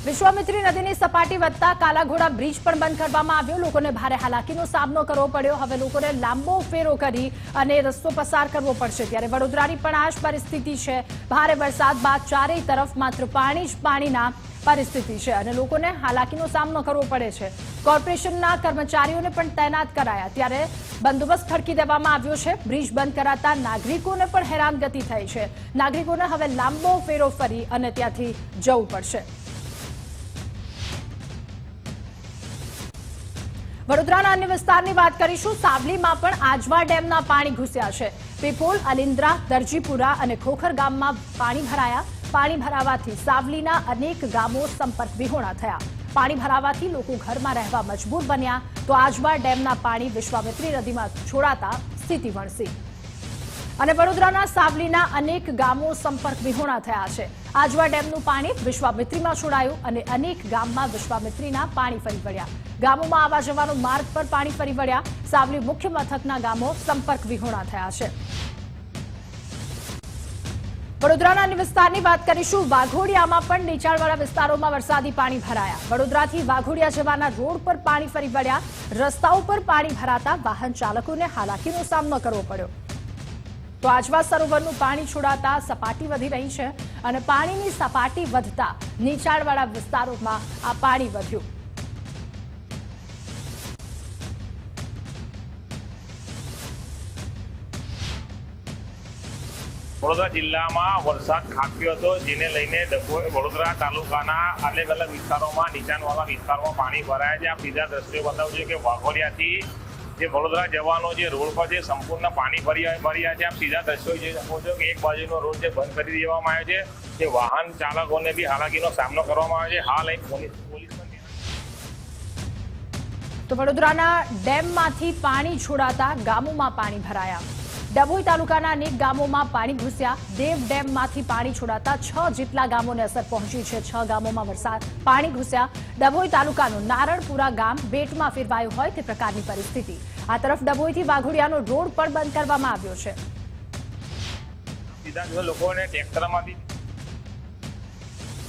વિશ્વામિત્રી નદીની સપાટી વધતા કાલાઘોડા બ્રિજ પણ બંધ કરવામાં આવ્યો. લોકોને ભારે હાલાકીનો સામનો કરવો પડ્યો. હવે લોકોને લાંબો ફેરો કરી અને રસ્તો પસાર કરવો પડશે. ત્યારે વડોદરાની પણ આ જ પરિસ્થિતિ છે. ભારે વરસાદ બાદ ચારેય તરફ માત્ર પાણી જ પાણીના પરિસ્થિતિ છે અને લોકોને હાલાકીનો સામનો કરવો પડે છે. કોર્પોરેશનના કર્મચારીઓને પણ તૈનાત કરાયા. ત્યારે બંદોબસ્ત ખડકી દેવામાં આવ્યો છે. બ્રિજ બંધ કરાતા નાગરિકોને પણ હેરાનગતિ થઈ છે. નાગરિકોને હવે લાંબો ફેરો ફરી અને ત્યાંથી જવું પડશે. વડોદરાના અન્ય વિસ્તારની વાત કરીશું. સાવલીમાં પણ આજવા ડેમના પાણી ઘૂસ્યા છે. પીપોલ, અલિન્દ્રા, દરજીપુરા અને ખોખર ગામમાં પાણી ભરાયા. પાણી ભરાવાથી સાવલીના અનેક ગામો સંપર્ક વિહોણા થયા. પાણી ભરાવાથી લોકો ઘરમાં રહેવા મજબૂર બન્યા. તો આજવા ડેમના પાણી વિશ્વામિત્રી નદીમાં છોડાતા સ્થિતિ વણસી અને વડોદરાના સાવલીના અનેક ગામો સંપર્ક વિહોણા થયા છે. આજવા ડેમનું પાણી વિશ્વામિત્રીમાં છોડાયું અને અનેક ગામમાં વિશ્વામિત્રીના પાણી ફરી વળ્યા. ગામોમાં આવવા જવાનો માર્ગ પર પાણી ફરી વળ્યા. સાવલી મુખ્ય મથકના ગામો સંપર્ક વિહોણા થયા છે. વડોદરાના અન્ય વિસ્તારની વાત કરીશું. વાઘોડિયામાં પણ નીચાણવાળા વિસ્તારોમાં વરસાદી પાણી ભરાયા. વડોદરાથી વાઘોડિયા જવાના રોડ પર પાણી ફરી વળ્યા. રસ્તાઓ પર પાણી ભરાતા વાહન ચાલકોને હાલાકીનો સામનો કરવો પડ્યો. તો આજવા સરોવરનું પાણી છોડાતા સપાટી વધી રહી છે અને પાણીની સપાટી વધતા નીચાણવાળા વિસ્તારોમાં આ પાણી વધ્યું. વડોદરા જિલ્લામાં વરસાદ ખાબક્યો હતો, જેને લઈને વડોદરા તાલુકાના અલગ અલગ વિસ્તારોમાં નીચાણવાળા વિસ્તારોમાં પાણી ભરાયા છે. આ સીધા દ્રશ્યો બતાવું છે કે વાઘોડિયાથી જે વડોદરા જવાનો જે રોડ પર છે સંપૂર્ણ પાણી ભર્યા છે. આપ સીધા દ્રશ્યો જોઈ શકો છો કે એક બાજુનો રોડ છે બંધ કરી દેવામાં આવ્યો છે, જે વાહન ચાલકોને બી હાલાકીનો સામનો કરવામાં આવ્યો છે. હાલ એક પોલીસ તો વડોદરાના ડેમમાંથી પાણી છોડાતા ગામોમાં પાણી ભરાયા. ડભોઈ તાલુકાના અનેક ગામોમાં પાણી ઘૂસ્યા. દેવ ડેમમાંથી પાણી છોડાતા 6 જેટલા ગામોને અસર પહોંચી છે. 6 ગામોમાં પાણી ઘૂસ્યા. ડભોઈ તાલુકાનું નારણપુરા ગામ બેટમાં ફેરવાયું હોય તે પ્રકારની પરિસ્થિતિ. આ તરફ ડભોઈથી વાઘોડિયાનો રોડ પણ બંધ કરવામાં આવ્યો છે. સીધા લોકોને ટ્રેક્ટરમાંથી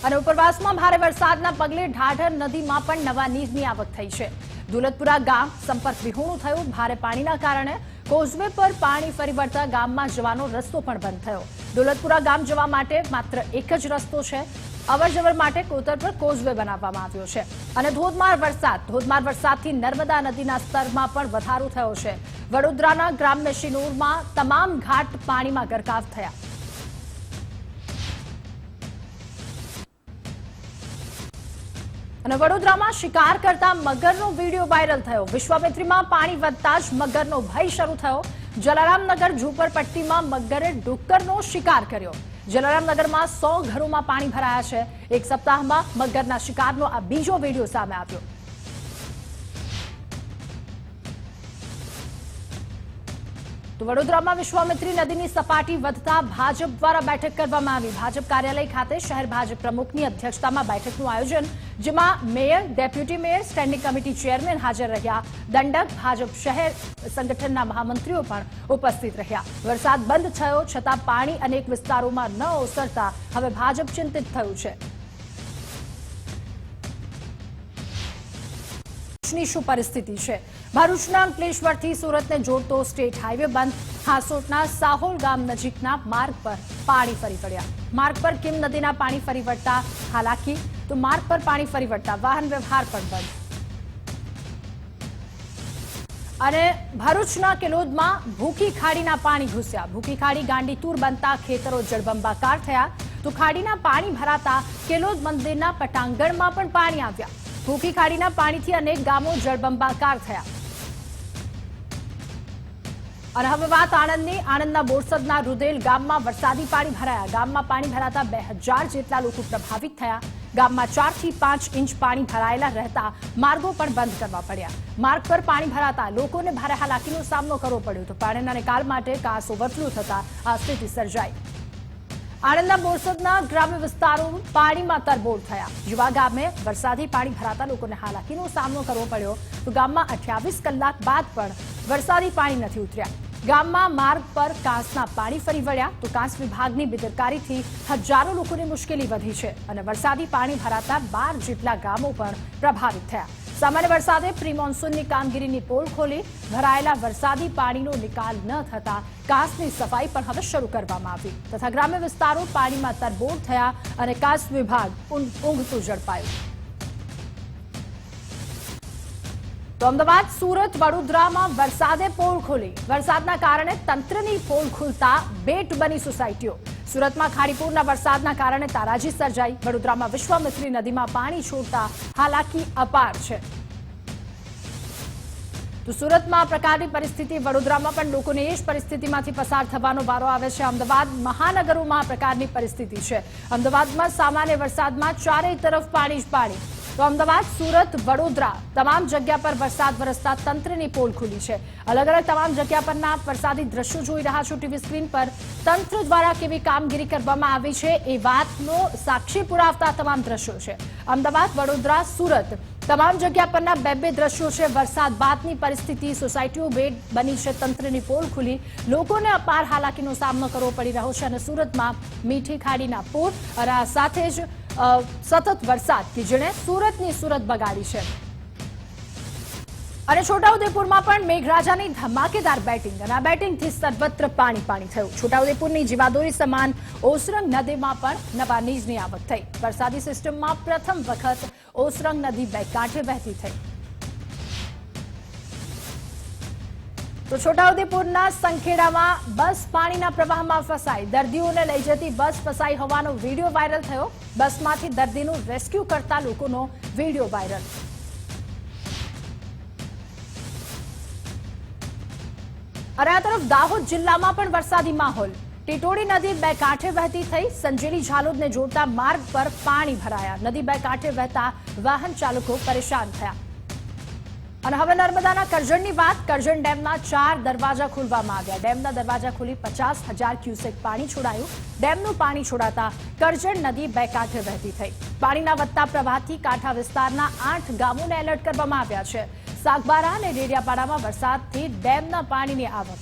અને ઉપરવાસમાં ભારે વરસાદના પગલે ઢાઢર નદીમાં પણ નવા નીરની આવક થઈ છે. દુલતપુરા ગામ સંપર્ક વિહોણું થયું. ભારે પાણીના કારણે કોઝવે પર પાણી ફરી વળતા ગામમાં જવાનો રસ્તો પણ બંધ થયો. દુલતપુરા ગામ જવા માટે માત્ર એક જ રસ્તો છે. અવરજવર માટે કોતર પર કોઝવે બનાવવામાં આવ્યો છે. અને ધોધમાર વરસાદથી નર્મદા નદીના સ્તરમાં પણ વધારો થયો છે. વડોદરાના ગ્રામ્ય શિનોરમાં તમામ ઘાટ પાણીમાં ગરકાવ થયા. અને વડોદરામાં શિકાર કરતા મગરનો વિડીયો વાયરલ થયો. વિશ્વામિત્રીમાં પાણી વધતા જ મગરનો ભય શરૂ થયો. જલારામનગર ઝુંપડપટ્ટીમાં મગરે ડુક્કરનો શિકાર કર્યો. જલારામનગરમાં 100 ઘરોમાં પાણી ભરાયા છે. એક સપ્તાહમાં મગરના શિકારનો આ બીજો વિડીયો સામે આવ્યો. તો વડોદરામાં વિશ્વામિત્રી નદીની સપાટી વધતા ભાજપ દ્વારા બેઠક કરવામાં આવી. ભાજપ કાર્યાલય ખાતે શહેર ભાજપ પ્રમુખની અધ્યક્ષતામાં બેઠકનું આયોજન, જેમાં mayor, deputy mayor, standing committee chairman હાજર રહ્યા. દંડક ભાજપ શહેર સંગઠનના મહામંત્રીઓ પણ ઉપસ્થિત રહ્યા. વરસાદ બંધ થયો છતાં પાણી અનેક વિસ્તારોમાં ન ઓસરતા હવે ભાજપ ચિંતિત થયું છે. ની શું પરિસ્થિતિ છે? ભરૂચના અંકલેશ્વરથી સુરતને જોડતો સ્ટેટ હાઈવે બંધ. હાસોટના સાહોલ ગામ નજીકના માર્ગ પર પાણી ફરી વળ્યા. માર્ગ પર કિમ નદીના પાણી ફરી વળતા હાલાકી, તો માર્ગ પર પાણી ફરી વળતા વાહન વ્યવહાર પણ બંધ. અને ભરૂચના કેલોદમાં ભૂખી ખાડીના પાણી ઘૂસ્યા. ભૂખી ખાડી ગાંડીતુર બનતા ખેતરો જળબંબાકાર થયા. તો ખાડીના પાણી ભરાતા કેલોદ મંદિરના પટાંગણમાં પણ પાણી આવ્યા. ભૂખી ખાડીના પાણીથી અનેક ગામો જળબંબાકાર થયા. અને હવે વાત આણંદની. આણંદના બોરસદના રુદેલ ગામમાં વરસાદી પાણી ભરાયા. ગામમાં પાણી ભરાતા 2000 જેટલા લોકો પ્રભાવિત થયા. ગામમાં 4 થી 5 ઇંચ પાણી ભરાયેલા રહેતા માર્ગો પણ બંધ કરવા પડ્યા. માર્ગ પર પાણી ભરાતા લોકોને ભારે હાલાકીનો સામનો કરવો પડ્યો. તો પાણીના નિકાલ માટે કાસ ઓવરફ્લો થતા આ સ્થિતિ સર્જાઈ. આણંદના બોરસદના ગ્રામ્ય વિસ્તારો પાણીમાં તરબોળ થયા. યુવા ગામે વરસાદી પાણી ભરાતા લોકોને હાલાકીનો સામનો કરવો પડ્યો. તો ગામમાં 28 કલાક બાદ પણ વરસાદી પાણી નથી ઉતર્યા. ગામમાં માર્ગ પર કાંસના પાણી ફરી વળ્યા. તો કાંસ વિભાગની બેદરકારીથી હજારો લોકોની મુશ્કેલી વધી છે. અને વરસાદી પાણી ભરાતા 12 જેટલા ગામો પણ પ્રભાવિત થયા. સામાન્ય વરસાદે પ્રી મોન્સૂનની કામગીરીની પોલ ખોલી. ભરાયેલા વરસાદી પાણીનો નિકાલ ન થતા કાંસની સફાઈ પણ હવે શરૂ કરવામાં આવી. તથા ગ્રામ્ય વિસ્તારો પાણીમાં તરબોળ થયા અને કાંસ વિભાગ ઊંઘતું ઝડપાયું. તો અમદાવાદ, સુરત, વડોદરામાં વરસાદે પોલ ખોલી. વરસાદના કારણે તંત્રની પોલ ખુલતા બેટ બની સોસાયટીઓ. સુરતમાં ખાડીપુરના વરસાદના કારણે તારાજી સર્જાઈ. વડોદરામાં વિશ્વામિત્રી નદીમાં પાણી છોડતા હાલાકી અપાર છે. તો સુરતમાં આ પ્રકારની પરિસ્થિતિ, વડોદરામાં પણ લોકોને એ જ પરિસ્થિતિમાંથી પસાર થવાનો વારો આવે છે. અમદાવાદ મહાનગરોમાં આ પ્રકારની પરિસ્થિતિ છે. અમદાવાદમાં સામાન્ય વરસાદમાં ચારેય તરફ પાણી જ પાણી. તો અમદાવાદ, સુરત, વડોદરા તમામ જગ્યા પર વરસાદ વરસતા તંત્રની પોલ ખુલી છે. અલગ અલગ તમામ જગ્યા પરના વરસાદી દ્રશ્યો જોઈ રહ્યા છો ટીવી સ્ક્રીન પર. તંત્ર દ્વારા કેવી કામગીરી કરવામાં આવી છે એ વાતનો સાક્ષી પુરાવતા તમામ દ્રશ્યો છે. અમદાવાદ, વડોદરા, સુરત તમામ જગ્યા પરના બે દ્રશ્યો છે. વરસાદ બાદની પરિસ્થિતિ, સોસાયટીઓ બેટ બની છે, તંત્રની પોલ ખુલી. લોકોને અપાર હાલાકીનો સામનો કરવો પડી રહ્યો છે. અને સુરતમાં મીઠી ખાડીના પૂર અને આ સાથે જ સતત વરસાદ કે જેણે સુરતની સુરત બગાડી છે. અને છોટાઉદેપુરમાં પણ મેઘરાજાની ધમાકેદાર બેટિંગ અને આ બેટિંગથી સર્વત્ર પાણી થયું. છોટાઉદેપુરની જીવાદોરી સમાન ઓસરંગ નદીમાં પણ નવા નીરની આવક થઈ. વરસાદી સિસ્ટમમાં પ્રથમ વખત ઓસરંગ નદી બે કાંઠે વહેતી થઈ. તો છોટાઉદેપુરના સંખેડામાં બસ પાણીના પ્રવાહમાં ફસાઈ. દર્દીઓને લઈ જતી બસ ફસાઈ હોવાનો વિડીયો વાયરલ થયો. બસમાંથી દર્દીનું રેસ્ક્યુ કરતા લોકોનો વિડીયો વાયરલ. અને આ તરફ દાહોદ જિલ્લામાં પણ વરસાદી માહોલ. ટીટોડી નદી બે કાંઠે વહેતી થઈ. સંજેલી ઝાલોદને જોડતા માર્ગ પર પાણી ભરાયા. નદી બે કાંઠે વહેતા વાહન ચાલકો પરેશાન થયા. અને હવે નર્મદાના કરજણની વાત. કરજણ ડેમના 4 દરવાજા ખોલવામાં આવ્યા. ડેમના દરવાજા ખોલી 50,000 ક્યુસેક પાણી છોડાયું. ડેમનું પાણી છોડાતા કરજણ નદી બે કાંઠે વહેતી થઈ. પાણીના વધતા પ્રવાહથી કાંઠા વિસ્તારના 8 ગામોને એલર્ટ કરવામાં આવ્યા છે. સાગબારા અને ડેડિયાપાડામાં વરસાદથી ડેમના પાણીની આવક.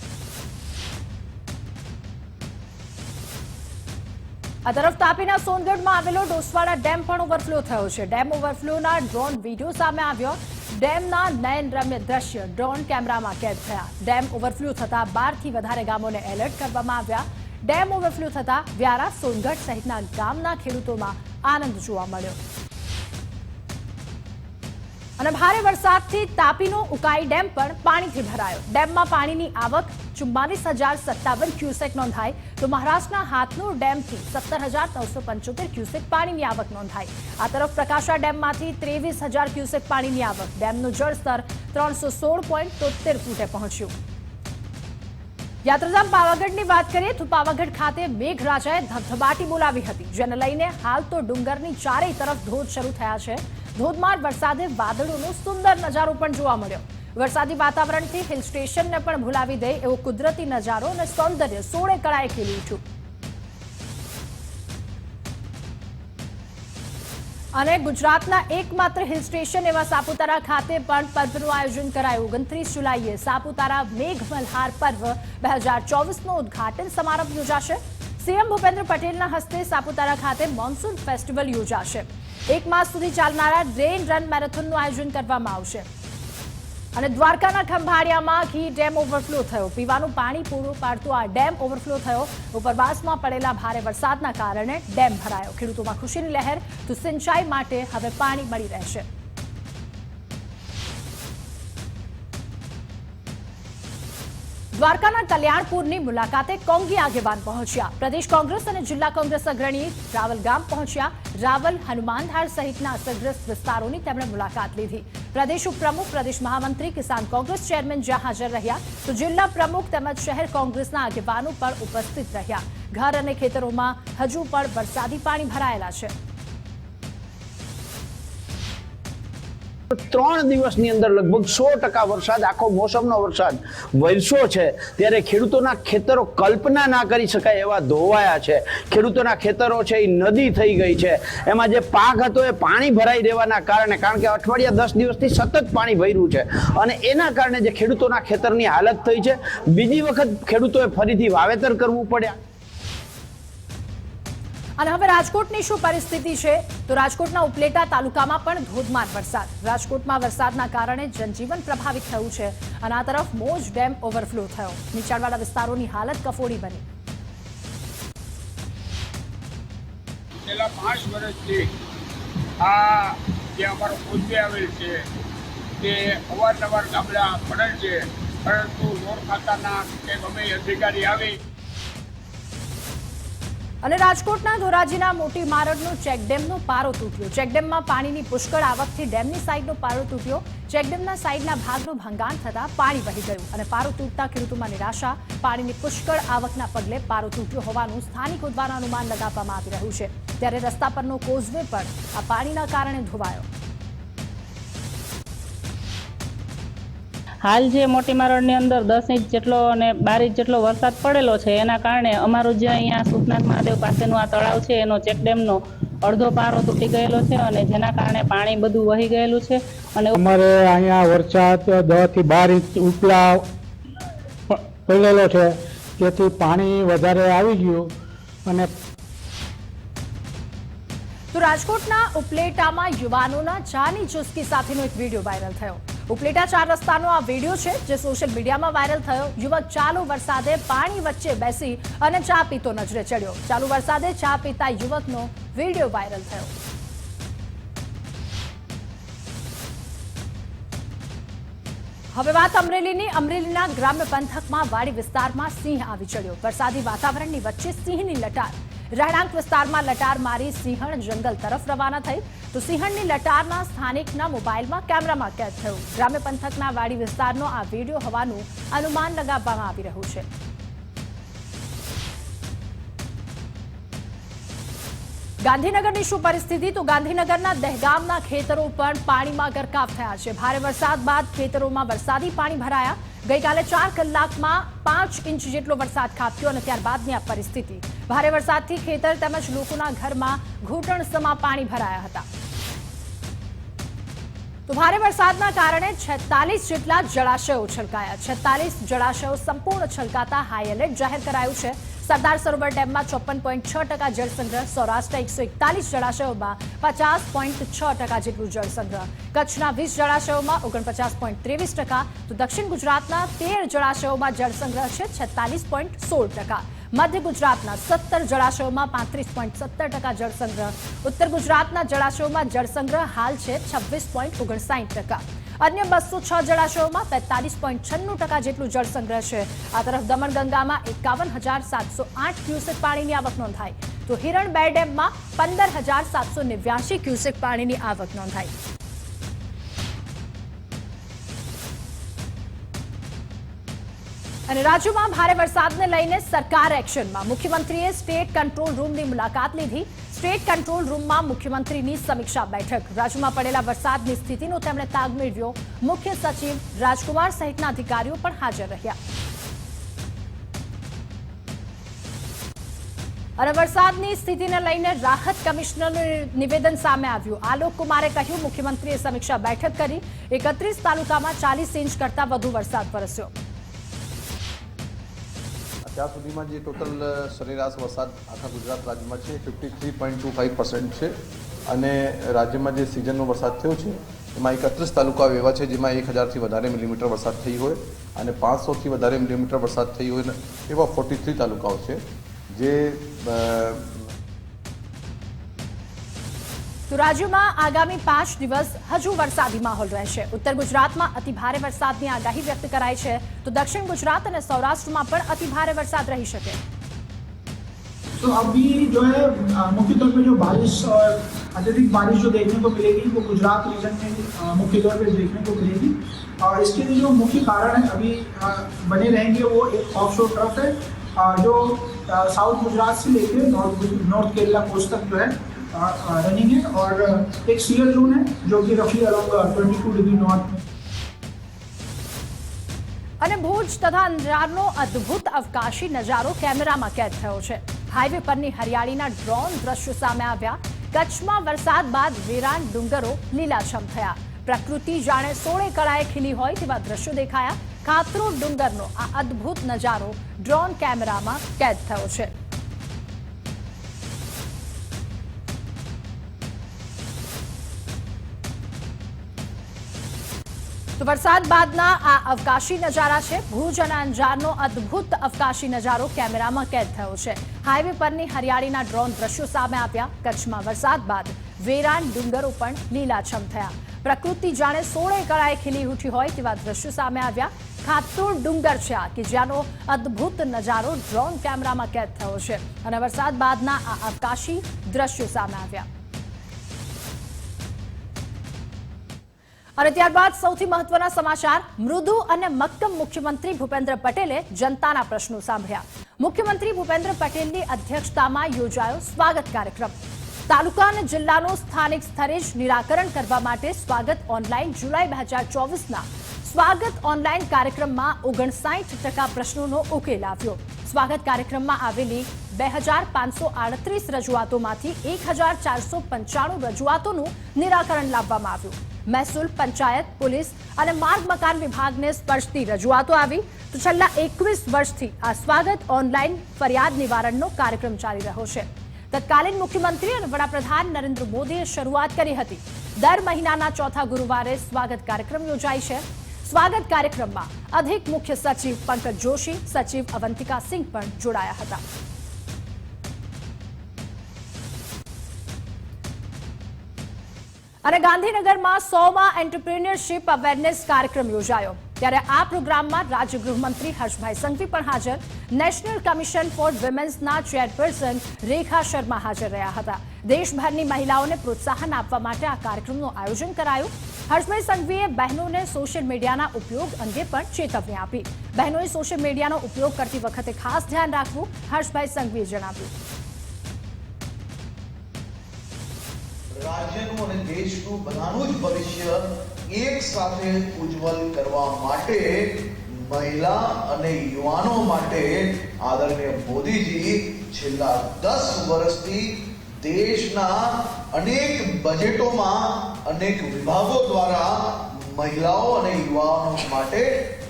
આ તરફ તાપીના સોનગઢમાં આવેલો ડોસવાડા ડેમ પણ ઓવરફ્લો થયો છે. ડેમ ઓવરફ્લોના ડ્રોન વિડીયો સામે આવ્યો. ડેમના નયનરમ્ય દ્રશ્ય ડ્રોન કેમેરામાં કેદ થયા. ડેમ ઓવરફ્લો થતા 12 થી વધારે ગામોને એલર્ટ કરવામાં આવ્યા. ડેમ ઓવરફ્લો થતા વ્યારા, સોનગઢ સહિતના ગામના ખેડૂતોમાં આનંદ જોવા મળ્યો. અને ભારે વરસાદથી તાપીનો ઉકાઈ ડેમ પણ પાણીથી ભરાયો. ડેમમાં પાણીની આવક 44,057 ક્યુસેક નોંધાઈ. તો મહારાષ્ટ્રના હાથનૂર ડેમથી 17,975 ક્યુસેક પાણીની આવક નોંધાઈ. આ તરફ પ્રકાશા ડેમમાંથી 23,000 ક્યુસેક પાણીની આવક. ડેમનું જળસ્તર 316.73 ફૂટે પહોંચ્યું. યાત્રાધામ પાવાગઢની વાત કરીએ તો પાવાગઢ ખાતે મેઘરાજાએ ધબધબાટી બોલાવી હતી, જેને લઈને હાલ તો ડુંગરની ચારેય તરફ ધોધ શરૂ થયા છે. ધોધમાર વરસાદે વાદળોનો સુંદર નજારો પણ જોવા મળ્યો. વરસાદી વાતાવરણથી હિલ સ્ટેશનને પણ ભૂલાવી દે એવો કુદરતી નજારો અને સૌંદર્ય સોળે કળાએ ખીલી ઉઠ્યું. અને ગુજરાતના એકમાત્ર હિલ સ્ટેશન એવા સાપુતારા ખાતે પણ પર્વનું આયોજન કરાયું. 29 જુલાઈએ સાપુતારા મેઘમલ્હાર પર્વ 2024નો ઉદ્ઘાટન સમારંભ યોજાશે. સીએમ ભૂપેન્દ્ર પટેલના હસ્તે સાપુતારા ખાતે મોન્સૂન ફેસ્ટિવલ યોજાશે. 1 માસ સુધી ચાલનારા રેન રન મેરેથોનનું આયોજન કરવામાં આવશે. અને દ્વારકાના ખંભાળિયામાં ઘી ડેમ ઓવરફ્લો થયો. પીવાનું પાણી પૂરું પાડતો આ ડેમ ઓવરફ્લો થયો. ઉપરવાસમાં પડેલા ભારે વરસાદના કારણે ડેમ ભરાયો. ખેડૂતોમાં ખુશીની લહેર. તો સિંચાઈ માટે હવે પાણી મળી રહેશે. દ્વારકાના કલ્યાણપુરની મુલાકાતે કોંગી આગેવાન પહોંચ્યા. પ્રદેશ કોંગ્રેસ અને જિલ્લા કોંગ્રેસ અગ્રણી રાવલ ગામ પહોંચ્યા. રાવલ, હનુમાનધાર સહિતના અસરગ્રસ્ત વિસ્તારોની તેમણે મુલાકાત લીધી. પ્રદેશ ઉપપ્રમુખ, પ્રદેશ મહામંત્રી, કિસાન કોંગ્રેસ ચેરમેન જ્યાં હાજર રહ્યા, તો જિલ્લા પ્રમુખ તેમજ શહેર કોંગ્રેસના આગેવાનો પણ ઉપસ્થિત રહ્યા. ઘર અને ખેતરોમાં હજુ પણ વરસાદી પાણી ભરાયેલા છે. 3 દિવસની અંદર લગભગ 100% વરસાદ, આખો મોસમનો વરસાદ વરસ્યો છે. ત્યારે ખેડૂતોના ખેતરો કલ્પના ના કરી શકાય એવા ધોવાયા છે. ખેડૂતોના ખેતરો છે એ નદી થઈ ગઈ છે. એમાં જે પાક હતો એ પાણી ભરાઈ દેવાના કારણે, કારણ કે અઠવાડિયા 10 દિવસથી સતત પાણી ભર્યું છે અને એના કારણે જે ખેડૂતોના ખેતરની હાલત થઈ છે. બીજી વખત ખેડૂતોએ ફરીથી વાવેતર કરવું પડ્યા. અને હવે રાજકોટની શું પરિસ્થિતિ છે? તો રાજકોટના ઉપલેટા તાલુકામાં પણ ધોધમાર વરસાદ. રાજકોટમાં વરસાદના કારણે જનજીવન પ્રભાવિત થયું છે. અને આ તરફ મોજ ડેમ ઓવરફ્લો થયો. નીચાણવાળા વિસ્તારોની હાલત કફોડી બની. છેલ્લા 5 વર્ષથી આ જે અમારો પૂજ્ય આવેલ છે તે અવારનવાર ગામડા પડેલ છે, પરંતુ રોડ ખાતાના કે ગમે અધિકારી આવી. અને રાજકોટના ધોરાજીના મોટી મારડનો ચેકડેમનો પારો તૂટ્યો. ચેકડેમમાં પાણીની પુષ્કળ આવકથી ડેમની સાઈડનો પારો તૂટ્યો. ચેકડેમના સાઈડના ભાગનું ભંગાણ થતા પાણી વહી ગયું અને પારો તૂટતા ખેડૂતોમાં નિરાશા. પાણીની પુષ્કળ આવકના પગલે પારો તૂટ્યો હોવાનું સ્થાનિકો દ્વારા અનુમાન લગાવવામાં આવી રહ્યું છે. ત્યારે રસ્તા પરનો કોઝવે પણ આ પાણીના કારણે ધોવાયો. હાલ જે મોટી મારડની અંદર 10 ઇંચ જેટલો અને 12 ઇંચ જેટલો વરસાદ પડેલો છે, એના કારણે અમારું જે અહીંયા સુખનાથ મહાદેવ પાસેનું આ તળાવ છે એનો ચેકડેમનો અડધો પારો તૂટી ગયેલો છે અને જેના કારણે પાણી બધું વહી ગયેલું છે. અને અમારે અહીંયા વરસાદ 10 થી 12 ઇંચ ઉપલા પડેલો છે, તેથી પાણી વધારે આવી ગયું. અને તો રાજકોટના ઉપલેટામાં યુવાનોના ચાની ચુસ્કી સાથેનો એક વિડીયો વાયરલ થયો. ઉપલેટા 4 રસ્તાનો આ વિડીયો છે જે સોશિયલ મીડિયામાં વાયરલ થયો। યુવક ચાલુ વરસાદે પાણી વચ્ચે બેસી અને ચા પીતો નજરે ચડ્યો। ચાલુ વરસાદે ચા પીતા યુવકનો વિડીયો વાયરલ થયો। હવે વાત અમરેલીની। અમરેલીના ગ્રામ્ય પંથકમાં વાડી વિસ્તારમાં સિંહ આવી ચડ્યો। વરસાદી વાતાવરણની વચ્ચે સિંહની લટાર। રહેણાંક વિસ્તારમાં લટાર મારી સિંહણ જંગલ તરફ રવાના થઈ તો સિંહણની લટારના સ્થાનિકના મોબાઈલમાં કેમેરામાં કેદ થયું। ગ્રામ્ય પંથકના વાડી વિસ્તારનો આ વિડીયો હોવાનું અનુમાન લગાવવામાં આવી રહ્યું છે। ગાંધીનગરની શું પરિસ્થિતિ? તો ગાંધીનગરના દહેગામના ખેતરો પણ પાણીમાં ગરકાવ થયા છે। ભારે વરસાદ બાદ ખેતરોમાં વરસાદી પાણી ભરાયા। ગઈકાલે 4 કલાકમાં 5 ઇંચ જેટલો વરસાદ ખાબક્યો અને ત્યારબાદની આ પરિસ્થિતિ। ભારે વરસાદથી ખેતર તેમજ લોકોના ઘરમાં ઘૂંટણસમા પાણી ભરાયા હતા। તો ભારે વરસાદના કારણે 46 જેટલા જળાશયો છલકાયા। 46 જળાશયો સંપૂર્ણ છલકાતા હાઈ એલર્ટ જાહેર કરાયું છે। સરદાર સરોવર ડેમમાં 54.6% જળસંગ્રહ, સૌરાષ્ટ્રના 141 જળાશયોમાં 50.6% જેટલું જળસંગ્રહ, કચ્છના 20 જળાશયોમાં 49.23%, તો દક્ષિણ ગુજરાતના 13 જળાશયોમાં જળસંગ્રહ છે 46.16%, મધ્ય ગુજરાતના 17 જળાશયોમાં 35.17% જળસંગ્રહ, ઉત્તર ગુજરાતના જળાશયોમાં જળસંગ્રહ હાલ છે 26.59%, અન્ય 206 જળાશયોમાં 45.96% જેટલું જળસંગ્રહ છે। આ તરફ દમણગંગામાં 51,708 ક્યુસેક પાણીની આવક નોંધાઈ તો હિરણ બે ડેમમાં 15,789 ક્યુસેક પાણીની આવક નોંધાઈ। અને રાજ્યમાં ભારે વરસાદને લઈને સરકાર એક્શનમાં। મુખ્યમંત્રીએ સ્ટેટ કંટ્રોલ રૂમની મુલાકાત લીધી। સ્ટેટ કંટ્રોલ રૂમમાં મુખ્યમંત્રીની સમીક્ષા બેઠક। રાજ્યમાં પડેલા વરસાદની સ્થિતિનો તેમણે તાગ મેળવ્યો। મુખ્ય સચિવ રાજકુમાર સહિતના અધિકારીઓ પણ હાજર રહ્યા। અને વરસાદની સ્થિતિને લઈને રાહત કમિશનરનું નિવેદન સામે આવ્યું। આલોક કુમારે કહ્યું મુખ્યમંત્રીએ સમીક્ષા બેઠક કરી। 31 તાલુકામાં 40 ઇંચ કરતા વધુ વરસાદ વરસ્યો। અત્યાર સુધીમાં જે ટોટલ સરેરાશ વરસાદ આખા ગુજરાત રાજ્યમાં છે 53.25% છે અને રાજ્યમાં જે સિઝનનો વરસાદ થયો છે એમાં 31 તાલુકાઓ એવા છે જેમાં 1000થી વધારે મિલીમીટર વરસાદ થઈ હોય અને 500થી વધારે મિલીમીટર વરસાદ થઈ હોય એવા 43 તાલુકાઓ છે જે તો રાજ્યમાં આગામી 5 દિવસ હજુ વરસાદી માહોલ રહેશે। ઉત્તર ગુજરાતમાં અતિ ભારે વરસાદની આગાહી વ્યક્ત કરાઈ છે તો દક્ષિણ ગુજરાત અને સૌરાષ્ટ્રમાં પણ અતિ ભારે વરસાદ રહી શકે। तो अभी जो है मुख्य तौर पे जो बारिश और अत्यधिक बारिश जो देखने को मिलेगी वो गुजरात रीजन में मुख्य तौर पे देखने को मिलेगी और इसके लिए जो मुख्य कारण है अभी बने रहेंगे वो एक ऑफशोर ट्रफ है जो साउथ गुजरात से लेकर नॉर्थ केरला कोस्ट तक जो है रनिंग है और एक सीयर जोन है जो कि रफली अराउंड 22 डिग्री नॉर्थ में। અને ભુજ તથા અંજારનો અદ્ભુત અવકાશી નજારો કેમેરામાં કેદ થયો છે। હાઈવે પરની હરિયાળીના ડ્રોન દ્રશ્યો સામે આવ્યા। કચ્છમાં વરસાદ બાદ વેરાન ડુંગરો લીલાછમ થયા। પ્રકૃતિ જાણે 16 કળાએ ખીલી હોય તેવા દ્રશ્યો દેખાયા। ખાતરો ડુંગરનો આ અદ્ભુત નજારો ડ્રોન કેમેરામાં કેદ થયો છે। તો વરસાદ બાદના આ અવકાશી નજારા છે। ભુજ અને અંજારનો અદ્ભુત અવકાશી નજારો કેમેરામાં કેદ થયો છે। હાઈવે પરની હરિયાળીના ડ્રોન દ્રશ્યો સામે આવ્યા। કચ્છમાં વરસાદ બાદ વેરાન ડુંગરો પણ લીલાછમ થયા। પ્રકૃતિ જાણે 16 કળાએ ખીલી ઉઠી હોય તેવા દ્રશ્યો સામે આવ્યા। ખાતૂર ડુંગર છે આ કે જ્યાંનો અદ્ભુત નજારો ડ્રોન કેમેરામાં કેદ થયો છે અને વરસાદ બાદના આ અવકાશી દ્રશ્યો સામે આવ્યા। અને ત્યારબાદ સૌથી મહત્વના સમાચાર। મૃદુ અને મક્કમ મુખ્યમંત્રી ભૂપેન્દ્ર પટેલે જનતાના પ્રશ્નો સાંભળ્યા। મુખ્યમંત્રી ભૂપેન્દ્ર પટેલની અધ્યક્ષતામાં યોજાયો સ્વાગત કાર્યક્રમ। તાલુકા અને જિલ્લાનું સ્થાનિક સ્તરે જ નિરાકરણ કરવા માટે સ્વાગત ઓનલાઈન જુલાઈ 2024ના સ્વાગત ઓનલાઈન કાર્યક્રમમાં 59% પ્રશ્નોનો ઉકેલ આવ્યો। સ્વાગત કાર્યક્રમમાં આવેલી 2538 રજૂઆતોમાંથી 1495 રજૂઆતોનું નિરાકરણ લાવવામાં આવ્યું। મહેસૂલ, પંચાયત, પોલીસ અને માર્ગ મકાન વિભાગને સ્પર્શતી રજૂઆતો આવી તો છેલ્લા 21 વર્ષથી આ સ્વાગત ઓનલાઈન ફરિયાદ નિવારણનો કાર્યક્રમ ચાલી રહ્યો છે। તત્કાલીન મુખ્યમંત્રી અને વડાપ્રધાન નરેન્દ્ર મોદીએ શરૂઆત કરી હતી। દર મહિનાના ચોથા ગુરુવારે સ્વાગત કાર્યક્રમ યોજાય છે. સ્વાગત કાર્યક્રમમાં અધિક મુખ્ય સચિવ પંકજ જોશી, સચિવ અવંતિકા સિંહ પણ જોડાયા હતા. અને ગાંધીનગરમાં 100મા એન્ટરપ્રિન્યોરશિપ અવેરનેસ કાર્યક્રમ યોજાયો. ત્યારે આ પ્રોગ્રામમાં રાજ્ય ગૃહમંત્રી હર્ષભાઈ સંઘવી પણ હાજર. નેશનલ કમિશન ફોર વિમેન્સના ચેરપર્સન રેખા શર્મા હાજર રહ્યા હતા. દેશભરની મહિલાઓને પ્રોત્સાહન આપવા માટે આ કાર્યક્રમનું આયોજન કરાયું. હર્ષભાઈ સંઘવીએ બહેનોને સોશિયલ મીડિયાના ઉપયોગ અંગે પણ ચેતવણી આપી. બહેનોએ સોશિયલ મીડિયાનો ઉપયોગ કરતી વખતે ખાસ ધ્યાન રાખવું હર્ષભાઈ સંઘવીએ જણાવ્યું. રાજ્યનું અને દેશનું બધાનું જ ભવિષ્ય એક સાથે ઉજ્જવલ કરવા માટે મહિલા અને યુવાનો માટે આદરણીય મોદીજી છેલ્લા 10 વર્ષથી દેશના અનેક બજેટોમાં અનેક વિભાગો દ્વારા મહિલાઓ અને યુવાનો માટે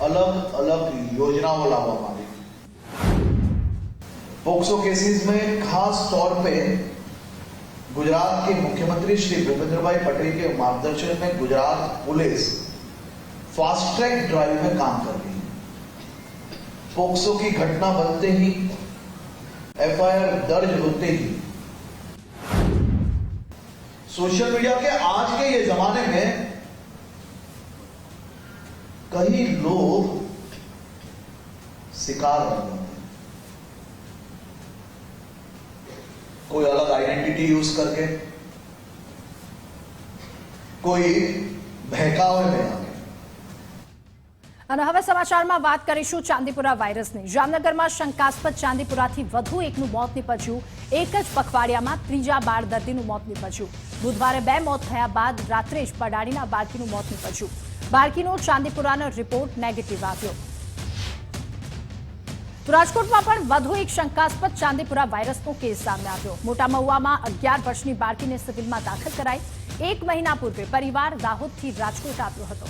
અલગ અલગ યોજનાઓ લાવવામાં આવી. पोक्सो केसेस में खास तौर पे गुजरात के मुख्यमंत्री श्री भूपेंद्र भाई पटेल के मार्गदर्शन में Gujarat police fast track drive में काम कर रही है. पोक्सो की घटना बनते ही एफआईआर दर्ज होते ही सोशल मीडिया के आज के ये जमाने में कई लोग शिकार बन जाते हैं. कोई अलग आइडेंटिटी यूज करके, कोई बहकावे में आके. અને હવે સમાચારમાં વાત કરીશું ચાંદીપુરા વાયરસની. જામનગરમાં શંકાસ્પદ ચાંદીપુરાથી વધુ એકનું મોત નીપજ્યું. એક જ પખવાડિયામાં ત્રીજા બાળ દર્દીનું મોત નીપજ્યું. બુધવારે 2 મોત થયા બાદ રાત્રે જ પડાડીના બાળકીનું મોત નીપજ્યું. બાળકીનો ચાંદીપુરાનો રિપોર્ટ નેગેટિવ આવ્યો. તો રાજકોટમાં પણ વધુ એક શંકાસ્પદ ચાંદીપુરા વાયરસનો કેસ સામે આવ્યો. મોટા મહુવામાં 11 વર્ષની બાળકીને સિવિલમાં દાખલ કરાઈ. 1 મહિના પૂર્વે પરિવાર દાહોદથી રાજકોટ આવ્યો હતો.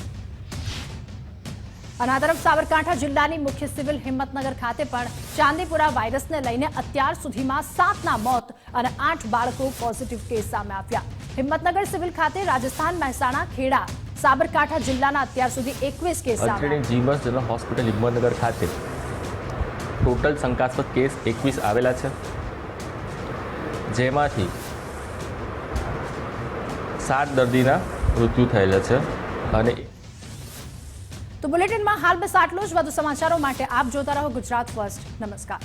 અને આ તરફ સાબરકાંઠા જિલ્લાની મુખ્ય સિવિલ હિંમતનગર ખાતે પણ ચાંદીપુરા વાયરસને લઈને અત્યાર સુધીમાં 7ના મોત અને 8 બાળકો પોઝિટિવ કેસ સામે આવ્યા. હિંમતનગર સિવિલ ખાતે રાજસ્થાન, મહેસાણા, ખેડા, સાબરકાંઠા જિલ્લાના અત્યાર સુધી 21 કેસ સામે આવ્યા. જીવસ જનરલ હોસ્પિટલ હિંમતનગર ખાતે ટોટલ શંકાસ્પદ કેસ 21 આવેલા છે, જેમાંથી 7 દર્દીના મૃત્યુ થયેલા છે. અને તો બુલેટિનમાં હાલ બસ આટલું જ. વધુ સમાચારો માટે આપ જોતા રહો ગુજરાત ફર્સ્ટ. નમસ્કાર.